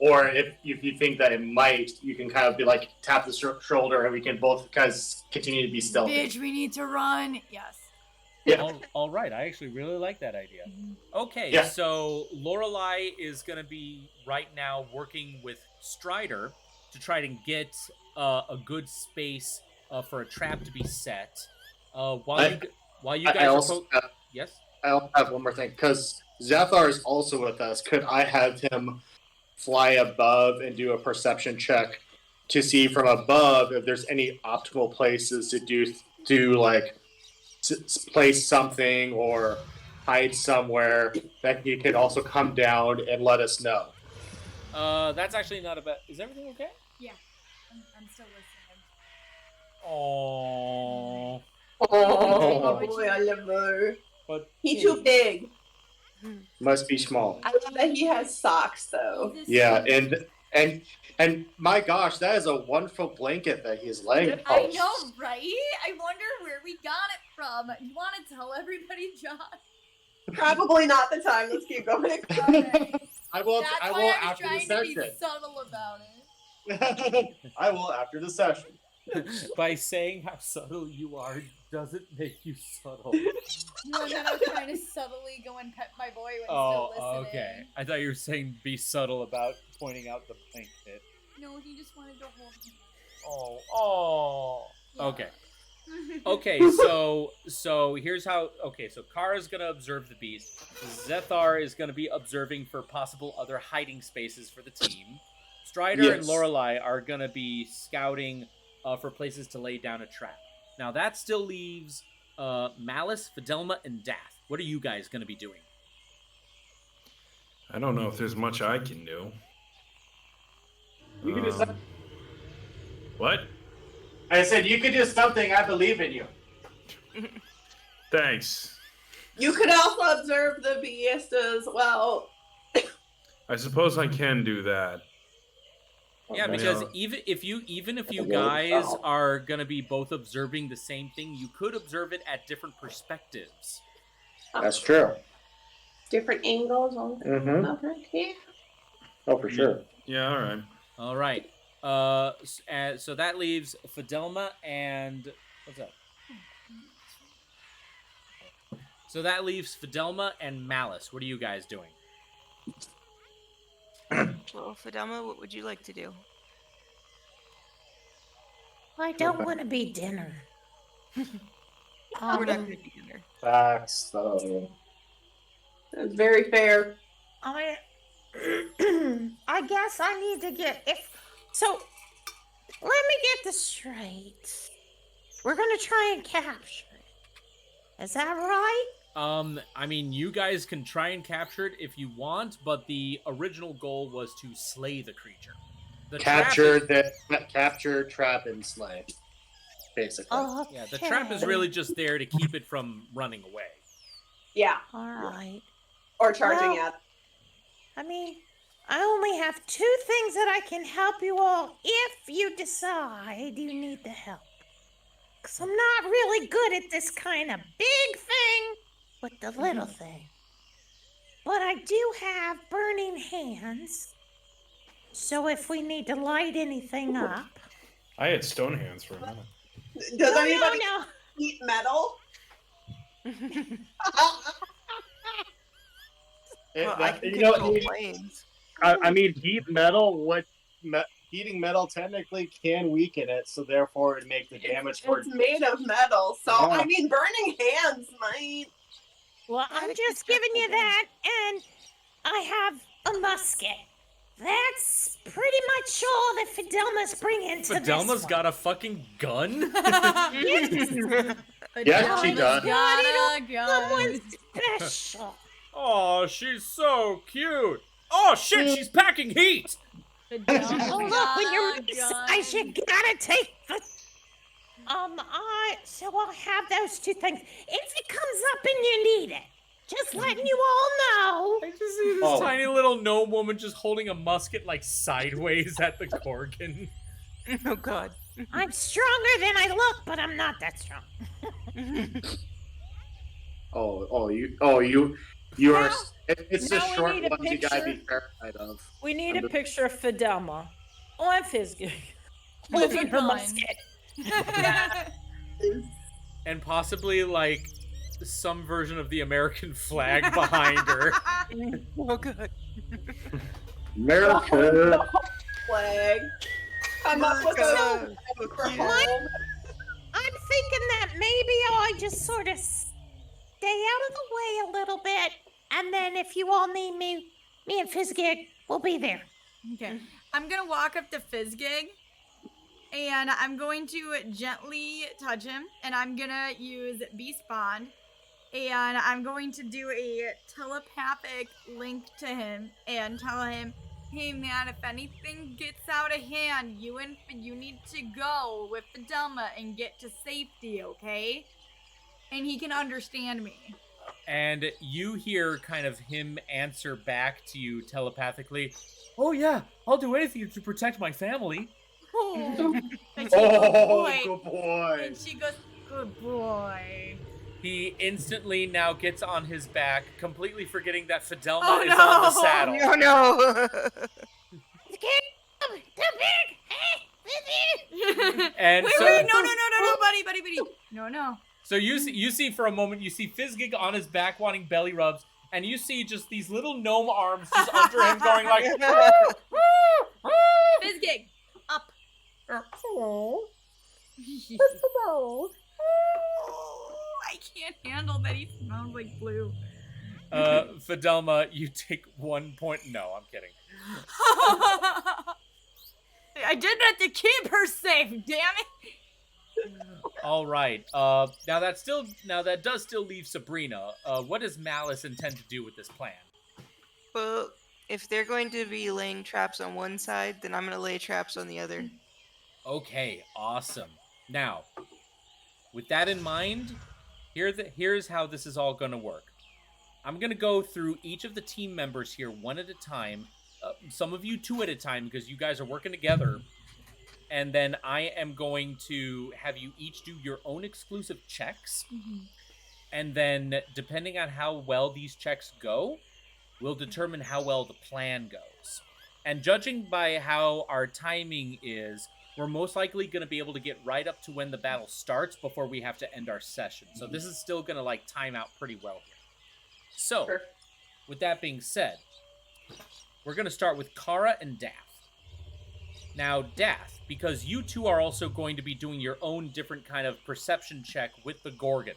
Or if you think that it might, you can kind of be like tap the shoulder, and we can both kind of continue to be stealthy. Bitch, we need to run. Yes. Yeah. All right. I actually really like that idea. Okay, so Lorelei is going to be right now working with Strider to try to get a good space for a trap to be set. While you guys yes? I'll have one more thing, because Zathar is also with us. Could I have him fly above and do a perception check to see from above if there's any optimal places to like place something or hide somewhere that he could also come down and let us know. That's actually not a bad. Is everything okay? Yeah, I'm still listening. Oh. Oh boy, Oliver. But He's too big. Must be small. I love that he has socks though. Yeah, and my gosh, that is a wonderful blanket that he's laying on. I know, right? I wonder where we got it from. You want to tell everybody, John? Probably not the time. Let's keep going. Okay. I will. That's I why will I was after the trying to be session. subtle about it. I will after the session. By saying how subtle you are doesn't make you subtle. No, then I was trying to subtly go and pet my boy when he's Oh, still listening. okay. I thought you were saying be subtle about pointing out the blanket. No, he just wanted to hold me. Oh. Yeah. Okay. Okay, so here's how. Okay, so Kara's gonna observe the beast. Zethar is gonna be observing for possible other hiding spaces for the team. Strider and Yes. Lorelei are gonna be scouting for places to lay down a trap. Now that still leaves Malice, Fidelma, and Dath. What are you guys gonna be doing? I don't know if there's much I can do. You can do something. What? I said you could do something. I believe in you. Thanks. You could also observe the beast as well. I suppose I can do that. Yeah, Okay. because Yeah. even if you guys are gonna be both observing the same thing, you could observe it at different perspectives. That's true. Different angles. Mm-hmm. Okay. Oh, for sure. Yeah, all right. All right. So that leaves Fidelma and what's up? So that leaves Fidelma and Malice. What are you guys doing? Well, Fidelma, what would you like to do? I don't want to be dinner. We're not going to be dinner. Facts. That's very fair. I guess I need to get so. Let me get this straight. We're gonna try and capture it. Is that right? I mean, you guys can try and capture it if you want, but the original goal was to slay the creature. The Capture, trap is, capture, trap, and slay. Basically. Oh, yeah, the trap is really just there to keep it from running away. Yeah. all right. Or charging Well- at. I mean, I only have 2 things that I can help you all if you decide you need the help. Because I'm not really good at this kind of big thing with the little thing. But I do have burning hands. So if we need to light anything up. I had stone hands for a minute. Does No, anybody no. eat metal? Well, I can you know, control flames. I mean, heat metal. Heating metal technically can weaken it, so therefore it make the damage for. It's made of metal, so Yeah. I mean, burning hands might. Well, I'm just giving you that, and I have a musket. That's pretty much all that Fidelma's bringing to this Fidelma's one. got a fucking gun? Yeah, she does. Got a Someone gun. special. Oh, she's so cute. Oh shit, she's packing heat. Oh, look, when you're my size, you gotta take the. So I'll have those 2 things. If it comes up and you need it, just letting you all know. I just see this tiny little gnome woman just holding a musket like sideways at the Gorgon. Oh god. I'm stronger than I look, but I'm not that strong. You are. Now- It's the now we short need a ones you gotta be picture. terrified of. We need a Under- picture of Fidelma on Fizzgig With holding a her gun. musket. And possibly like some version of the American flag behind her. Oh god. America. Flag. Come up with a America. flag for Yeah. home. I'm thinking that maybe I just sort of stay out of the way a little bit, and then if you all need me and Fizzgig will be there. Okay. I'm gonna walk up to Fizzgig And I'm going to gently touch him, and I'm gonna use Beast Bond, and I'm going to do a telepathic link to him and tell him, hey man, if anything gets out of hand, you need to go with Fidelma and get to safety, okay? And he can understand me. And you hear kind of him answer back to you telepathically, oh yeah, I'll do anything to protect my family. Oh, and she Oh, goes, good boy. And she goes, good boy. He instantly now gets on his back, completely forgetting that Fidelma Oh, is on the no. saddle. Oh no! And wait, so, no, buddy. No. So you see for a moment, you see Fizzgig on his back wanting belly rubs, and you see just these little gnome arms just under him going like, Fizzgig, up. Oh. I can't handle that he smells like blue. Fidelma, you take 1 point. No, I'm kidding. I did that to keep her safe, damn it. All right. Now that does still leave Sabrina. What does Malice intend to do with this plan? Well, if they're going to be laying traps on one side, then I'm going to lay traps on the other. Okay, awesome. Now, with that in mind, here's how this is all going to work. I'm going to go through each of the team members here one at a time. Some of you 2 at a time because you guys are working together. And then I am going to have you each do your own exclusive checks. Mm-hmm. And then, depending on how well these checks go, will determine how well the plan goes. And judging by how our timing is, we're most likely going to be able to get right up to when the battle starts before we have to end our session. So this is still going to time out pretty well here. So, Sure. with that being said, we're going to start with Kara and Dath. Now, Dath, because you 2 are also going to be doing your own different kind of perception check with the Gorgon.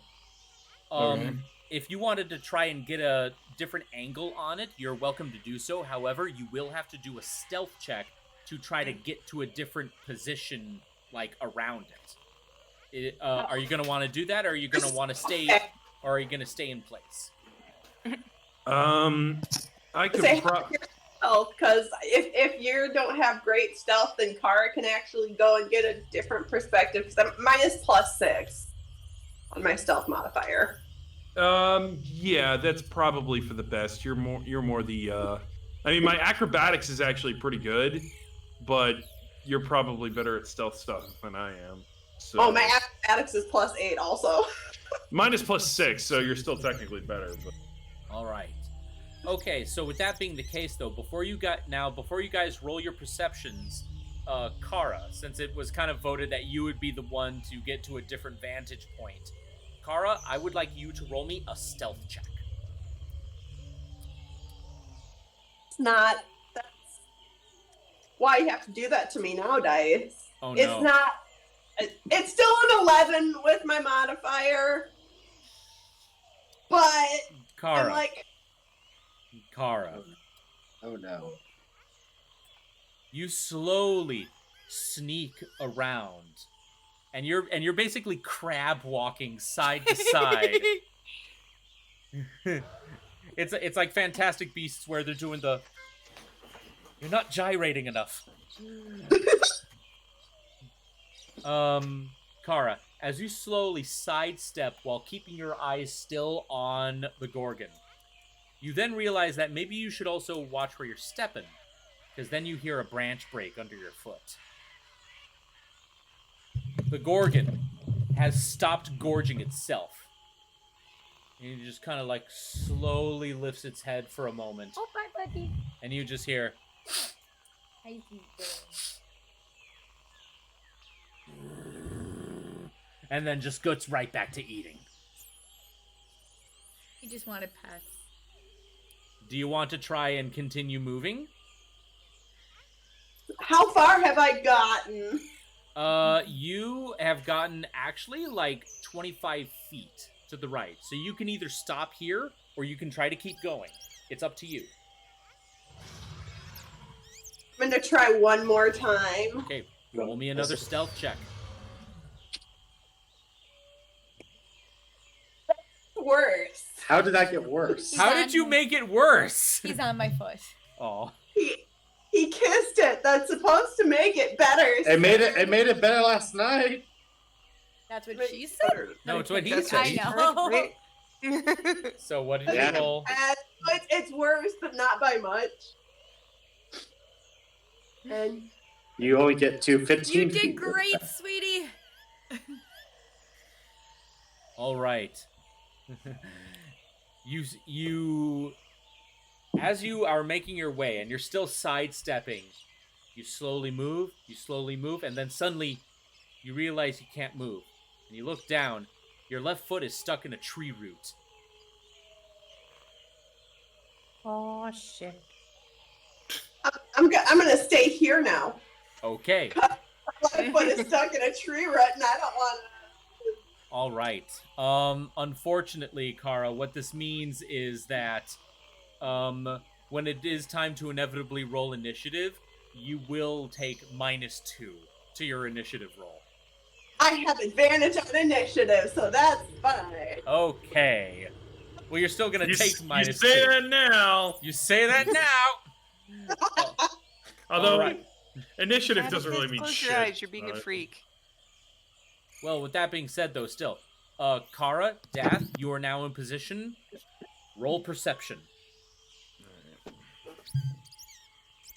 Okay. If you wanted to try and get a different angle on it, you're welcome to do so. However, you will have to do a stealth check to try to get to a different position, around it. Are you going to want to do that, or are you going to want to stay, or are you going to stay in place? I could Say probably. stealth, because if you don't have great stealth, then Kara can actually go and get a different perspective. Because I'm -+6 on my stealth modifier. Yeah, that's probably for the best. You're more the. I mean, my acrobatics is actually pretty good, but you're probably better at stealth stuff than I am. So. Oh, my acrobatics is +8 also. Mine is +6, so you're still technically better. But. All right. Okay, so with that being the case, though, before you guys roll your perceptions, Kara, since it was kind of voted that you would be the one to get to a different vantage point, Kara, I would like you to roll me a stealth check. It's not. That's why you have to do that to me now, Dice. Oh no. It's not. It's still an 11 with my modifier, but Kara. I'm like, Kara. Oh no. You slowly sneak around, and you're basically crab walking side to side. It's like Fantastic Beasts where they're doing the. You're not gyrating enough. Kara, as you slowly sidestep while keeping your eyes still on the Gorgon, you then realize that maybe you should also watch where you're stepping, because then you hear a branch break under your foot. The Gorgon has stopped gorging itself. And it just kind of slowly lifts its head for a moment. Oh, bye, buddy. And you just hear... How you doing? And then just goes right back to eating. You just want to pet. Do you want to try and continue moving? how far have I gotten? You have gotten actually 25 feet to the right. So you can either stop here or you can try to keep going. It's up to you. I'm gonna try one more time. Okay, Roll me another stealth check. Worse. How did that get worse? How did you make it worse? He's on my foot. Oh. He kissed it. That's supposed to make it better. It made it better last night. That's what she said. No, it's what he That's said. I know. So what did Yeah. you roll? It's worse, but not by much. And You only get 215. You did great, sweetie. All right. you as you are making your way and you're still sidestepping, you slowly move, and then suddenly you realize you can't move. And you look down, your left foot is stuck in a tree root. Oh shit. I'm gonna stay here now. Okay. My foot is stuck in a tree root, and I don't want to. All right. Unfortunately, Kara, what this means is that when it is time to inevitably roll initiative, you will take -2 to your initiative roll. I have advantage on initiative, so that's fine. Okay. Well, you're still gonna take -2. You say that now. You say that now. Although Alright. initiative doesn't really mean Close shit. your eyes. You're being a but- freak. Well, with that being said, though, still, Kara, Dath, you are now in position. Roll perception.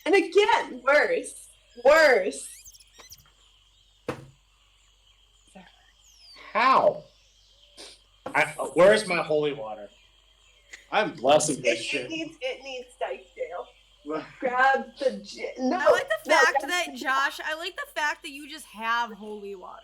And again, worse. How? Where's my holy water? I'm blessing this shit. It needs dice jail. Grab the no. I like the no, fact grab- that Josh. I like the fact that you just have holy water.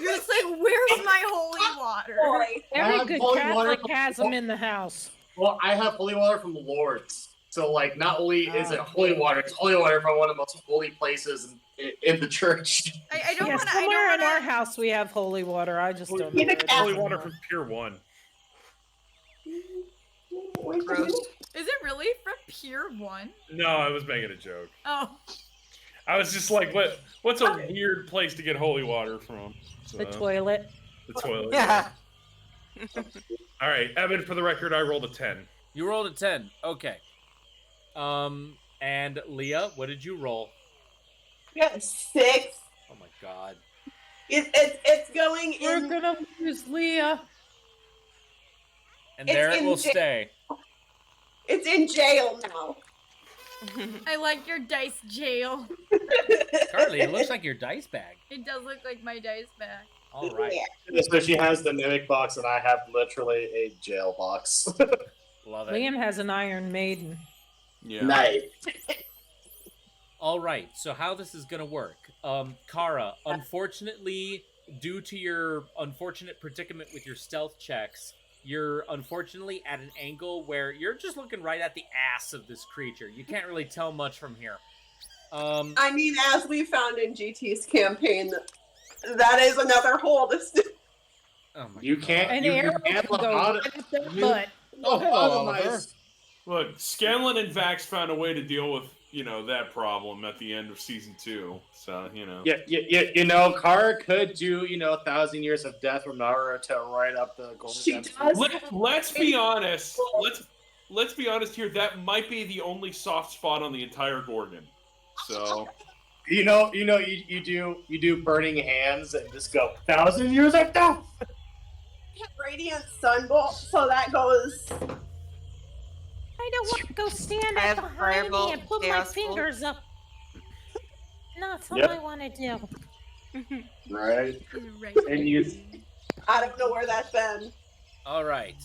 You're just like, where's my holy water? Boy. Every have good holy water Catholic has them in the house. Well, I have holy water from the Lords. So, like, not only is it holy water, it's holy water from one of the most holy places in the church. I don't Yes, want to. I somewhere don't in our want to. house we have holy water. I just don't know. Need a where it is. Holy water from Pier 1. Gross. Is it really from Pier 1? No, I was making a joke. Oh, I was just like, what's a weird place to get holy water from? The So, toilet. the toilet. Yeah. All right, Evan, for the record, I rolled a 10. You rolled a 10. Okay. And Leah, what did you roll? Got 6. Oh my god. It's going We're in. gonna lose Leah. And It's there it in will jail. stay. It's in jail now. I like your dice jail. Carly, it looks like your dice bag. It does look like my dice bag. All right. Yeah. So she has the mimic box, and I have literally a jail box. Love it. Liam has an Iron Maiden. Yeah. Nice. All right. So how this is going to work. Kara, unfortunately, due to your unfortunate predicament with your stealth checks, you're unfortunately at an angle where you're just looking right at the ass of this creature. You can't really tell much from here. I mean, as we found in GT's campaign, that is another hole to stick. Oh my You God. can't. An You arrow can't can go lobotomize. right up their butt. Lobotomize. Look, Scanlan and Vax found a way to deal with, that problem at the end of season 2. So, Yeah, Kara could do, 1,000 years of death from Naruto right up the golden. She does. Let's be honest. Let's be honest here. That might be the only soft spot on the entire Gorgon. So, You do burning hands and just go 1,000 years of death. Radiant Sunbolt, so that goes. I don't want to go stand I up have behind me Firebolt, and put my Chaos Bolt. fingers up. Not something Yep. I want to do. Right. Right. And you. I don't know where that's been. All right.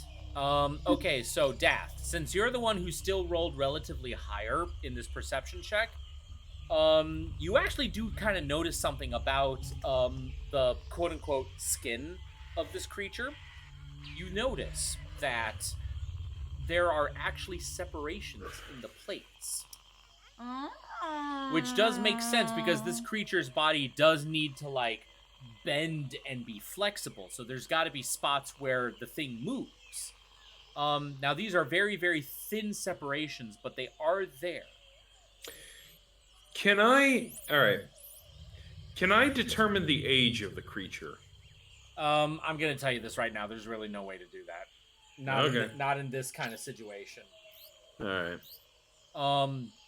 Okay, so Dath, since you're the one who still rolled relatively higher in this perception check, you actually do kind of notice something about the quote-unquote skin of this creature. You notice that there are actually separations in the plates, which does make sense because this creature's body does need to bend and be flexible, so there's got to be spots where the thing moves. Now these are very, very thin separations, but they are there. all right. Can I determine the age of the creature? I'm gonna tell you this right now. There's really no way to do that. Not in this kind of situation. All right.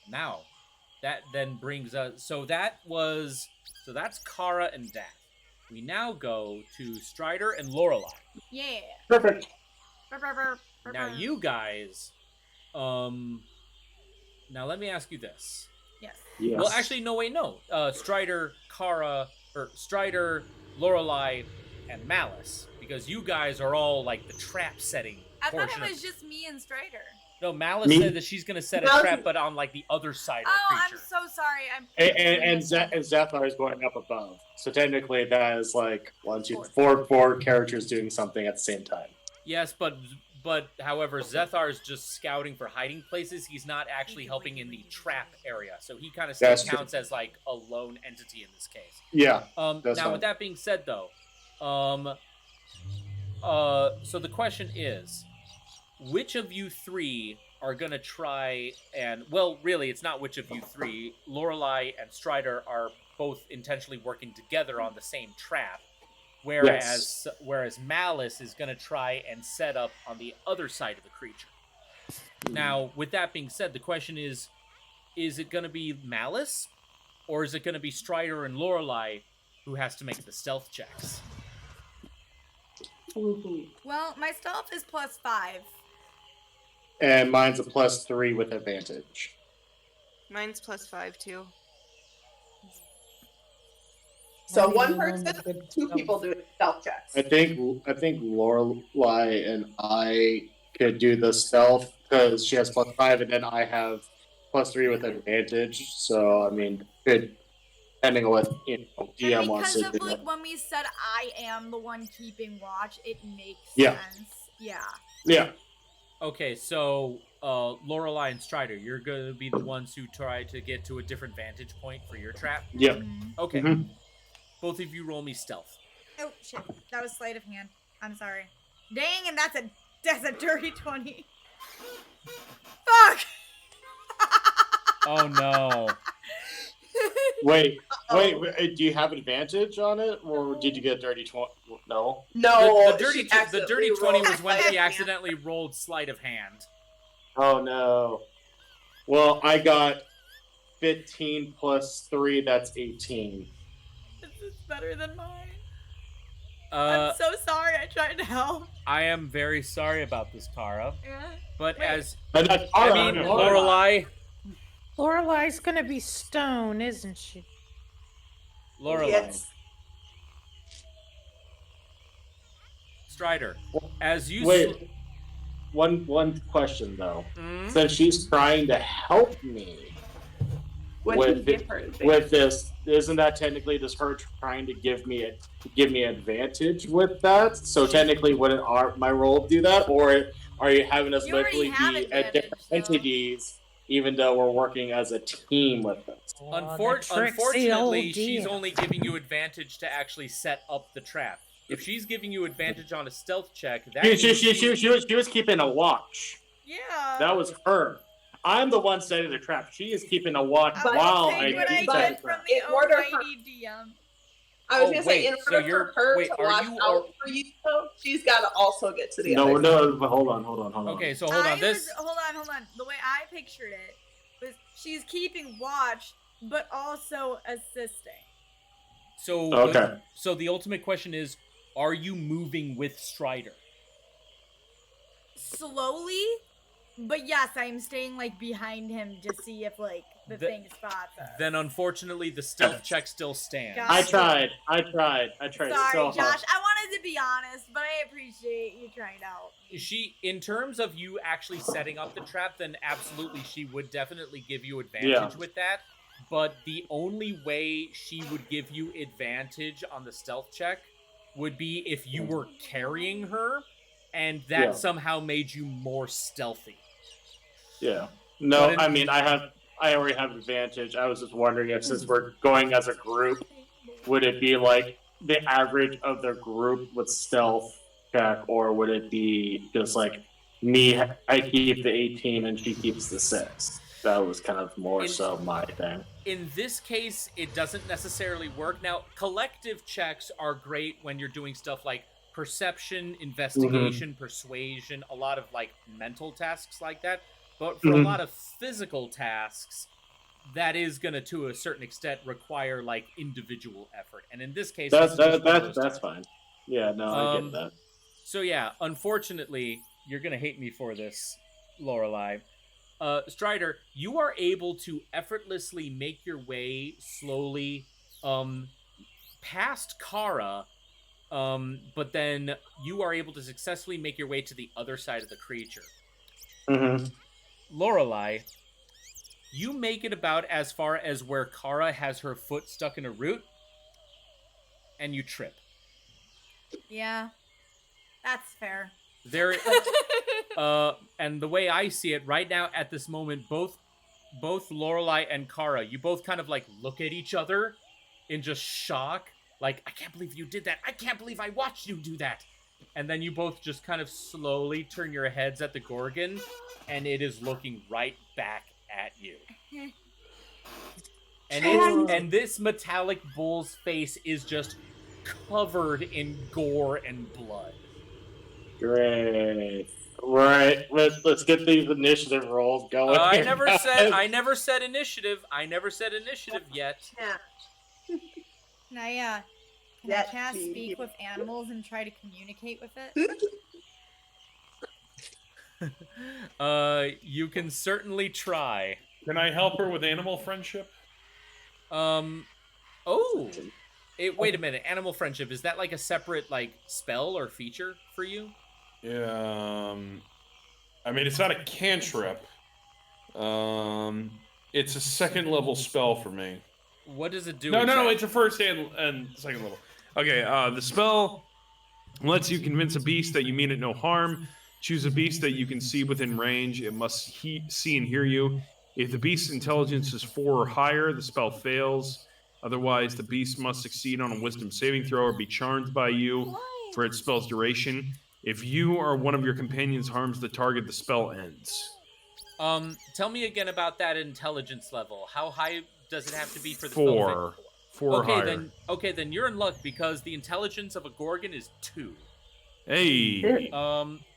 Now, that then brings us. So that's Kara and Dath. We now go to Strider and Lorelei. Yeah. Perfect. Now you guys, now let me ask you this. Yes. Yes. Well, actually, no, wait, no. Strider, Lorelei, and Malice, because you guys are all like the trap setting I thought portion. it was just me and Strider. No, Malice said that she's gonna set a trap, but on like the other side of the creature. I'm so sorry. And Zethar is going up above. So technically, that is like 4 characters doing something at the same time. Yes, but however, Zethar is just scouting for hiding places. He's not actually helping in the trap area, so he kind of still counts as like a lone entity in this case. Yeah. Now, fine. with that being said, though, so the question is, which of you three are gonna try and, well, really, it's not which of you three. Lorelei and Strider are both intentionally working together on the same trap, whereas Malice is gonna try and set up on the other side of the creature. Now, with that being said, the question is it gonna be Malice, or is it gonna be Strider and Lorelei who has to make the stealth checks? Well, my stealth is +5. And mine's a +3 with advantage. Mine's +5 too. So one person, 2 people doing stealth checks. I think Lorelei and I could do the stealth because she has +5, and then I have +3 with advantage. So I mean, could depending on what DM wants to do. Because of like when we said I am the one keeping watch, it makes Yeah. sense. Yeah. Yeah. Okay, so Lorelei and Strider, you're going to be the ones who try to get to a different vantage point for your trap? Yep. Okay. Mhm. Both of you roll me stealth. Oh shit, that was sleight of hand. I'm sorry. Dang, and that's a dirty 20. Fuck. Oh no. Wait, do you have advantage on it, or did you get a dirty 20? No. No, The dirty 20 was when she accidentally rolled sleight of hand. Oh no. Well, I got 15 +3. That's 18. This is better than mine. I'm so sorry. I tried to help. I am very sorry about this, Kara. Yeah. But Wait. Lorelei. Lorelei's gonna be stone, isn't she? Lorelei. Yes. Strider. As you Wait. One question though. Mm? Since she's trying to help me with this, isn't that technically just her trying to give me advantage with that? So technically, wouldn't my role do that, or are you having us literally be at different entities, even though we're working as a team with it? Unfortunately, she's only giving you advantage to actually set up the trap. If she's giving you advantage on a stealth check, She was keeping a watch. Yeah. That was her. I'm the one setting the trap. She is keeping a watch while I what I set get the from trap. the In order for- almighty DM. I was gonna say, in order for her to are watch you- out for you, though, she's got to also get to the No, other no, but hold on. Okay, so hold on. Hold on. The way I pictured it was she's keeping watch, but also assisting. So Okay. So the ultimate question is, are you moving with Strider? Slowly, but yes, I'm staying like behind him to see if like the thing spots us. Then unfortunately, the stealth check still stands. Gotcha. I tried Sorry, so Josh. hard. I wanted to be honest, but I appreciate you trying to help. In terms of you actually setting up the trap, then absolutely she would definitely give you advantage with that. But the only way she would give you advantage on the stealth check would be if you were carrying her, and that somehow made you more stealthy. Yeah. No, I mean I already have advantage. I was just wondering if, since we're going as a group, would it be like the average of the group with stealth check, or would it be just like me? I keep the 18 and she keeps the 6. that was kind of more so my thing. In this case, it doesn't necessarily work. Now, collective checks are great when you're doing stuff like perception, investigation, persuasion, a lot of like mental tasks like that. But for a lot of physical tasks, that is going to a certain extent, require like individual effort. And in this case, that's fine. Yeah, no, I get that. So yeah, unfortunately, you're going to hate me for this, Lorelei. Strider, you are able to effortlessly make your way slowly past Kara, but then you are able to successfully make your way to the other side of the creature. Lorelei, you make it about as far as where Kara has her foot stuck in a root, and you trip. Yeah, that's fair. There, and the way I see it right now at this moment, both Lorelei and Kara, you both kind of like look at each other in just shock. Like, I can't believe you did that. I can't believe I watched you do that. And then you both just kind of slowly turn your heads at the Gorgon, and it is looking right back at you. And this metallic bull's face is just covered in gore and blood. Great. Right. Let's get these initiative rolls going. I never said initiative. I never said initiative yet. Yeah. Can I cast speak with animals and try to communicate with it? You can certainly try. Can I help her with animal friendship? Wait a minute. Animal friendship, is that like a separate like spell or feature for you? I mean, it's not a cantrip. It's a second level spell for me. What does it do? No, it's a first and second level. Okay, the spell lets you convince a beast that you mean it no harm. Choose a beast that you can see within range. It must see and hear you. If the beast's intelligence is 4 or higher, the spell fails. Otherwise, the beast must succeed on a wisdom saving throw or be charmed by you for its spell's duration. If you or one of your companions harms the target, the spell ends. Tell me again about that intelligence level. How high does it have to be for the spell? 4 or higher. Then you're in luck because the intelligence of a Gorgon is 2. Hey.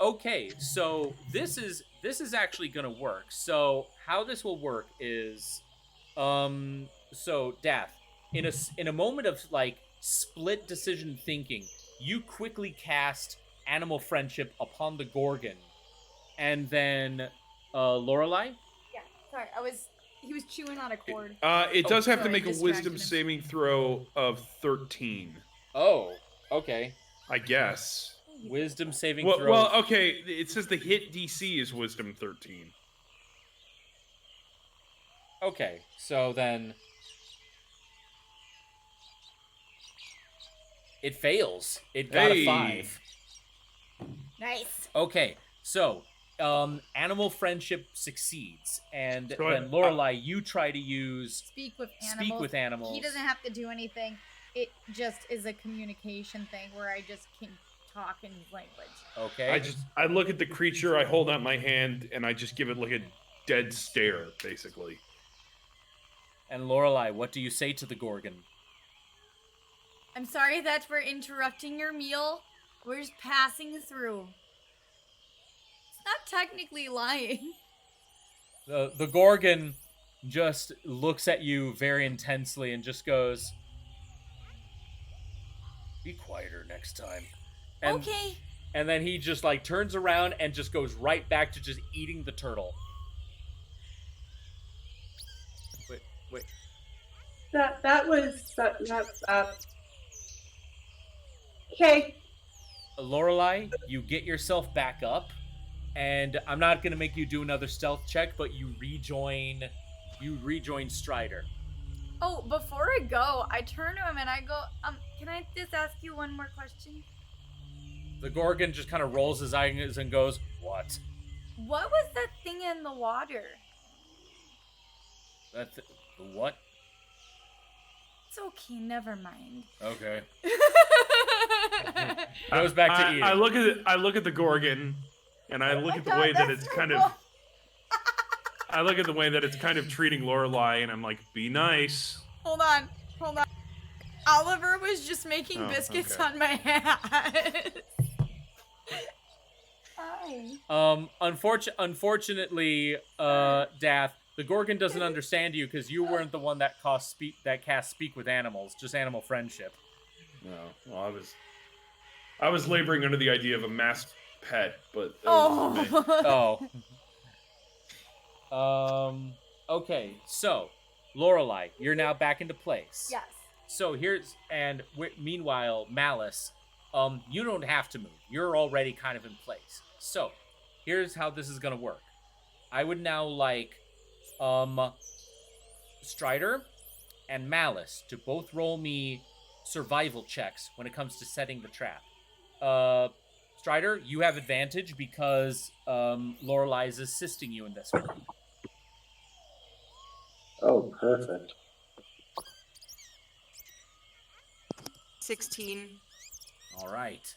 Okay, so this is actually gonna work. So how this will work is, so Dath, in a moment of like split decision thinking, you quickly cast animal friendship upon the Gorgon, and then Lorelei. Yeah, sorry, he was chewing on a cord. It does have to make a wisdom saving throw of 13. Oh, okay. I guess. Wisdom saving throw. Well, okay. It says the hit DC is wisdom 13. Okay, so then it fails. It got a 5. Nice. Okay, so animal friendship succeeds, and then Lorelei, you try to use speak with animals. He doesn't have to do anything. It just is a communication thing where I just can talk in his language. Okay. I look at the creature, I hold out my hand, and I just give it like a dead stare, basically. And Lorelei, what do you say to the Gorgon? I'm sorry that we're interrupting your meal. We're just passing through. It's not technically lying. The Gorgon just looks at you very intensely and just goes, "Be quieter next time." And, okay. And then he just like turns around and just goes right back to just eating the turtle. Wait. Okay. Lorelei, you get yourself back up, and I'm not gonna make you do another stealth check, but you rejoin Strider. Oh, before I go, I turn to him and I go, can I just ask you one more question? The Gorgon just kind of rolls his eyes and goes, "What? What was that thing in the water?" What? It's okay, never mind. Okay. Goes back to eating. I look at the Gorgon, and I look at the way that it's kind of. I look at the way that it's kind of treating Lorelai, and I'm like, be nice. Hold on. Oliver was just making biscuits okay. on my hat. Hi. Unfortunately, Dath, the Gorgon doesn't understand you because you weren't the one that cast speak with animals, just animal friendship. No, well, I was laboring under the idea of a masked pet, but Okay, so Lorelai, you're now back into place. Yes. So meanwhile, Malice, you don't have to move. You're already kind of in place. So here's how this is gonna work. I would now like Strider and Malice to both roll me survival checks when it comes to setting the trap. Strider, you have advantage because Lorelai is assisting you in this one. Oh, perfect. 16. All right.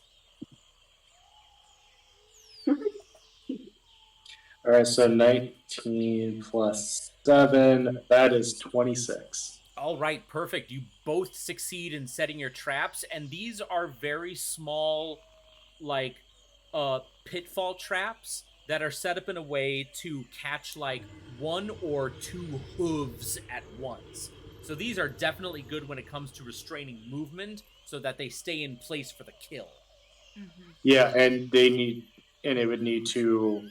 All right, so 19 plus 7, that is 26. All right, perfect. You both succeed in setting your traps, and these are very small, like, pitfall traps that are set up in a way to catch, like, 1 or 2 hooves at once. So these are definitely good when it comes to restraining movement so that they stay in place for the kill. Mm-hmm. Yeah, and it would need to,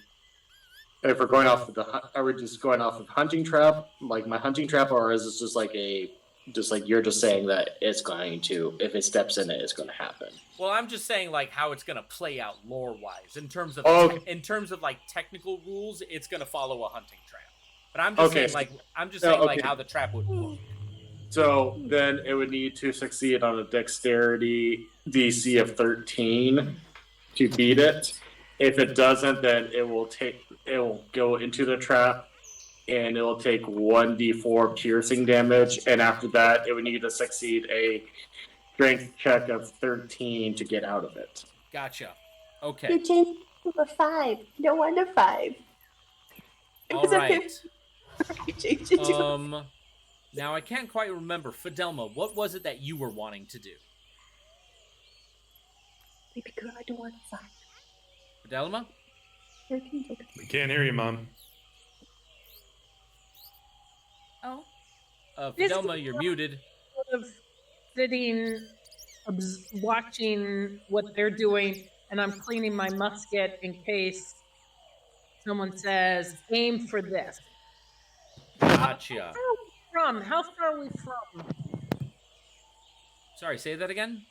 if we're going off of are we just going off of hunting trap, like my hunting trap, or is this just like you're just saying that it's going to, if it steps in it, it's going to happen? Well, I'm just saying like how it's going to play out lore-wise in terms of like technical rules. It's going to follow a hunting trap, but I'm just saying like how the trap would work. So then it would need to succeed on a dexterity DC of 13 to beat it. If it doesn't, then it will go into the trap, and it will take 1d4 piercing damage. And after that, it would need to succeed a strength check of 13 to get out of it. Gotcha. Okay. You changed to a 5. No wonder 5. All right. You changed it to Now I can't quite remember. Fidelma, what was it that you were wanting to do? Baby girl, I don't want to 5. Fidelma? We can't hear you, Mom. Oh. Fidelma, you're muted. Sort of sitting, watching what they're doing, and I'm cleaning my musket in case someone says, aim for this. Gotcha. How far are we from? Sorry, say that again?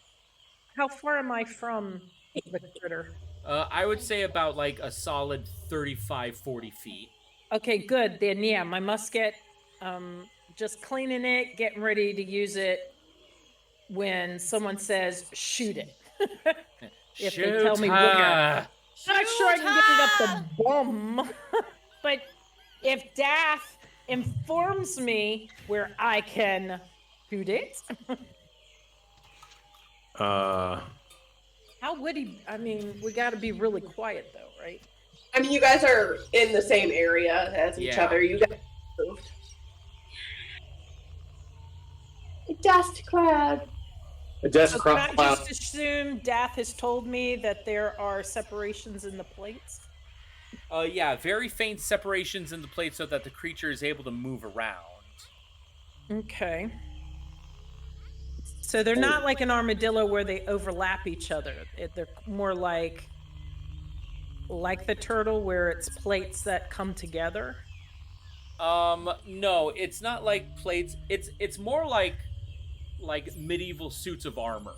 How far am I from the critter? I would say about like a solid 35, 40 feet. Okay, good. Then, yeah, my musket, just cleaning it, getting ready to use it when someone says, shoot it. If Shoot they tell me where. I'm not sure I can get it up the bum. But if Dath informs me where I can shoot it. How would he? I mean, we got to be really quiet, though, right? I mean, you guys are in the same area as each other. You guys moved. A dust cloud. A dust So cloud. can I just assume Dath has told me that there are separations in the plates? Yeah, very faint separations in the plate so that the creature is able to move around. Okay. So they're not like an armadillo where they overlap each other. They're more like the turtle where it's plates that come together. No, it's not like plates. It's more like medieval suits of armor,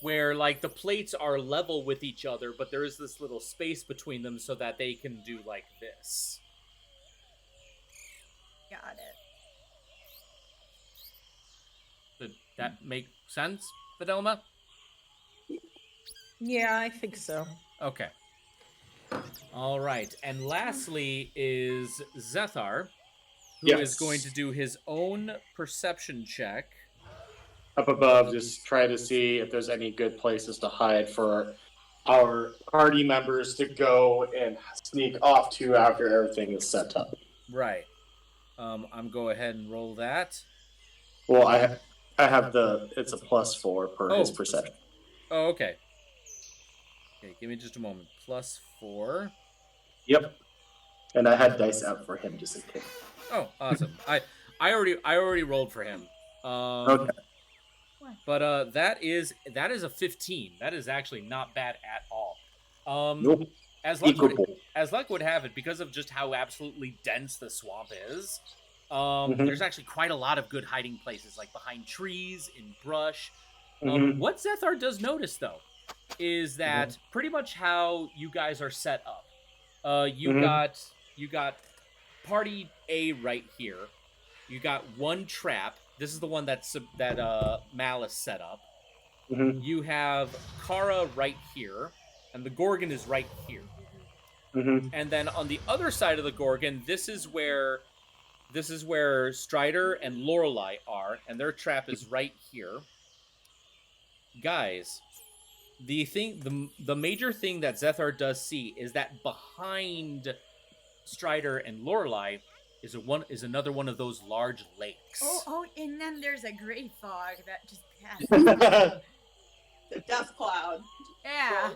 where like the plates are level with each other, but there is this little space between them so that they can do like this. Got it. Did that make sense, Fidelma? Yeah, I think so. Okay. All right. And lastly is Zethar, who is going to do his own perception check. Up above, just try to see if there's any good places to hide for our party members to go and sneak off to after everything is set up. Right. I'm go ahead and roll that. Well, I have it's a +4 per his perception. Oh, okay. Okay, give me just a moment. +4. Yep. And I had dice out for him just in case. Oh, awesome. I already rolled for him. Okay. But that is a 15. That is actually not bad at all. Nope. As luck would have it, because of just how absolutely dense the swamp is, there's actually quite a lot of good hiding places, like behind trees, in brush. What Zethar does notice, though, is that pretty much how you guys are set up. You got party A right here. You got one trap. This is the one that Malice set up. You have Kara right here, and the Gorgon is right here. And then on the other side of the Gorgon, this is where Strider and Lorelei are, and their trap is right here. Guys, the major thing that Zethar does see is that behind Strider and Lorelei is another one of those large lakes. Oh, and then there's a gray fog that just passed. The death cloud. Yeah.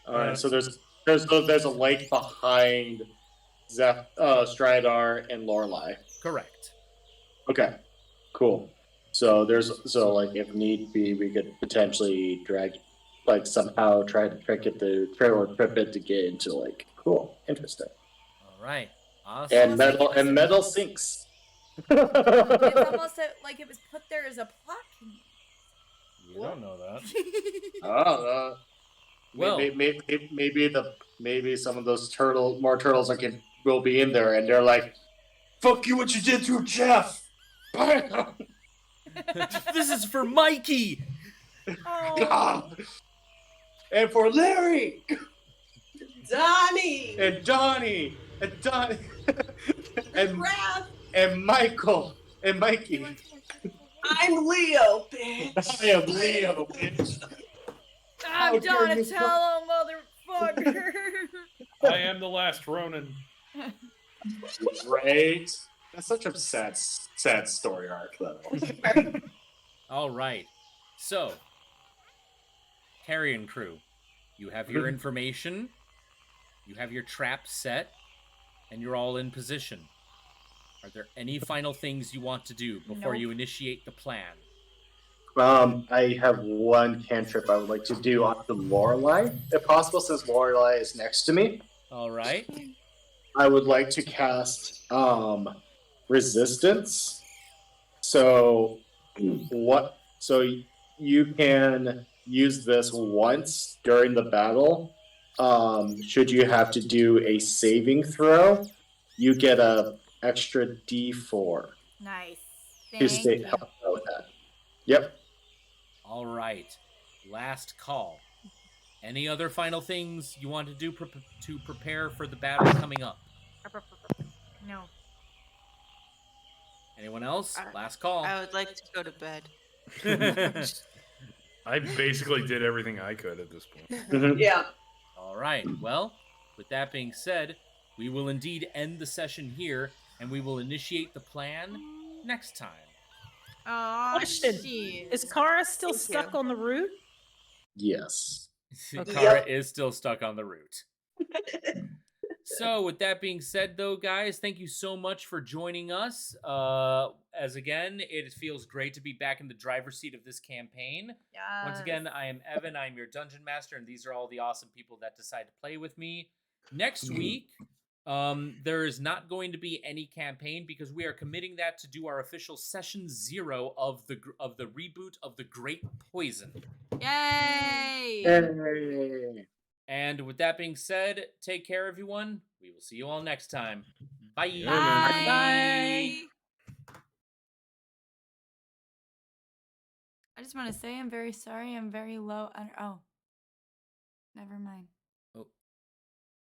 All right, so there's a lake behind Strider and Lorelei. Correct. Okay, cool. So like if need be, we could potentially somehow try to trick it to get into like cool, interesting. All right, awesome. And metal sinks. It's almost like it was put there as a plot. You don't know that. Oh, well, maybe some of those more turtles will be in there, and they're like, "Fuck you! What you did to Jeff? This is for Mikey." Oh. And for Larry, Donnie, and Michael, and Mikey. I'm Leo, bitch. I am Leo, bitch. I'm Donatello, motherfucker. I am the last Ronin. Right? That's such a sad story arc, though. All right. So, Carrion Crew, you have your information, you have your trap set, and you're all in position. Are there any final things you want to do before you initiate the plan? I have one cantrip I would like to do on the Lorelei, if possible, since Lorelei is next to me. All right. I would like to cast Resistance. So you can use this once during the battle. Should you have to do a saving throw, you get a extra D4. Nice. To help out with that. Yep. All right. Last call. Any other final things you want to do to prepare for the battle coming up? No. Anyone else? Last call. I would like to go to bed. I basically did everything I could at this point. Yeah. All right. Well, with that being said, we will indeed end the session here, and we will initiate the plan next time. Question: is Kara still stuck on the route? Yes. Kara is still stuck on the route. So, with that being said, though, guys, thank you so much for joining us. As again, it feels great to be back in the driver's seat of this campaign. Yes. Once again, I am Evan. I am your dungeon master, and these are all the awesome people that decide to play with me. Next week, there is not going to be any campaign because we are committing that to do our official session 0 of the reboot of The Great Poison. Yay! Hey. And with that being said, take care, everyone. We will see you all next time. Bye. Bye. Bye. I just want to say I'm very sorry. I'm very low. Oh, never mind.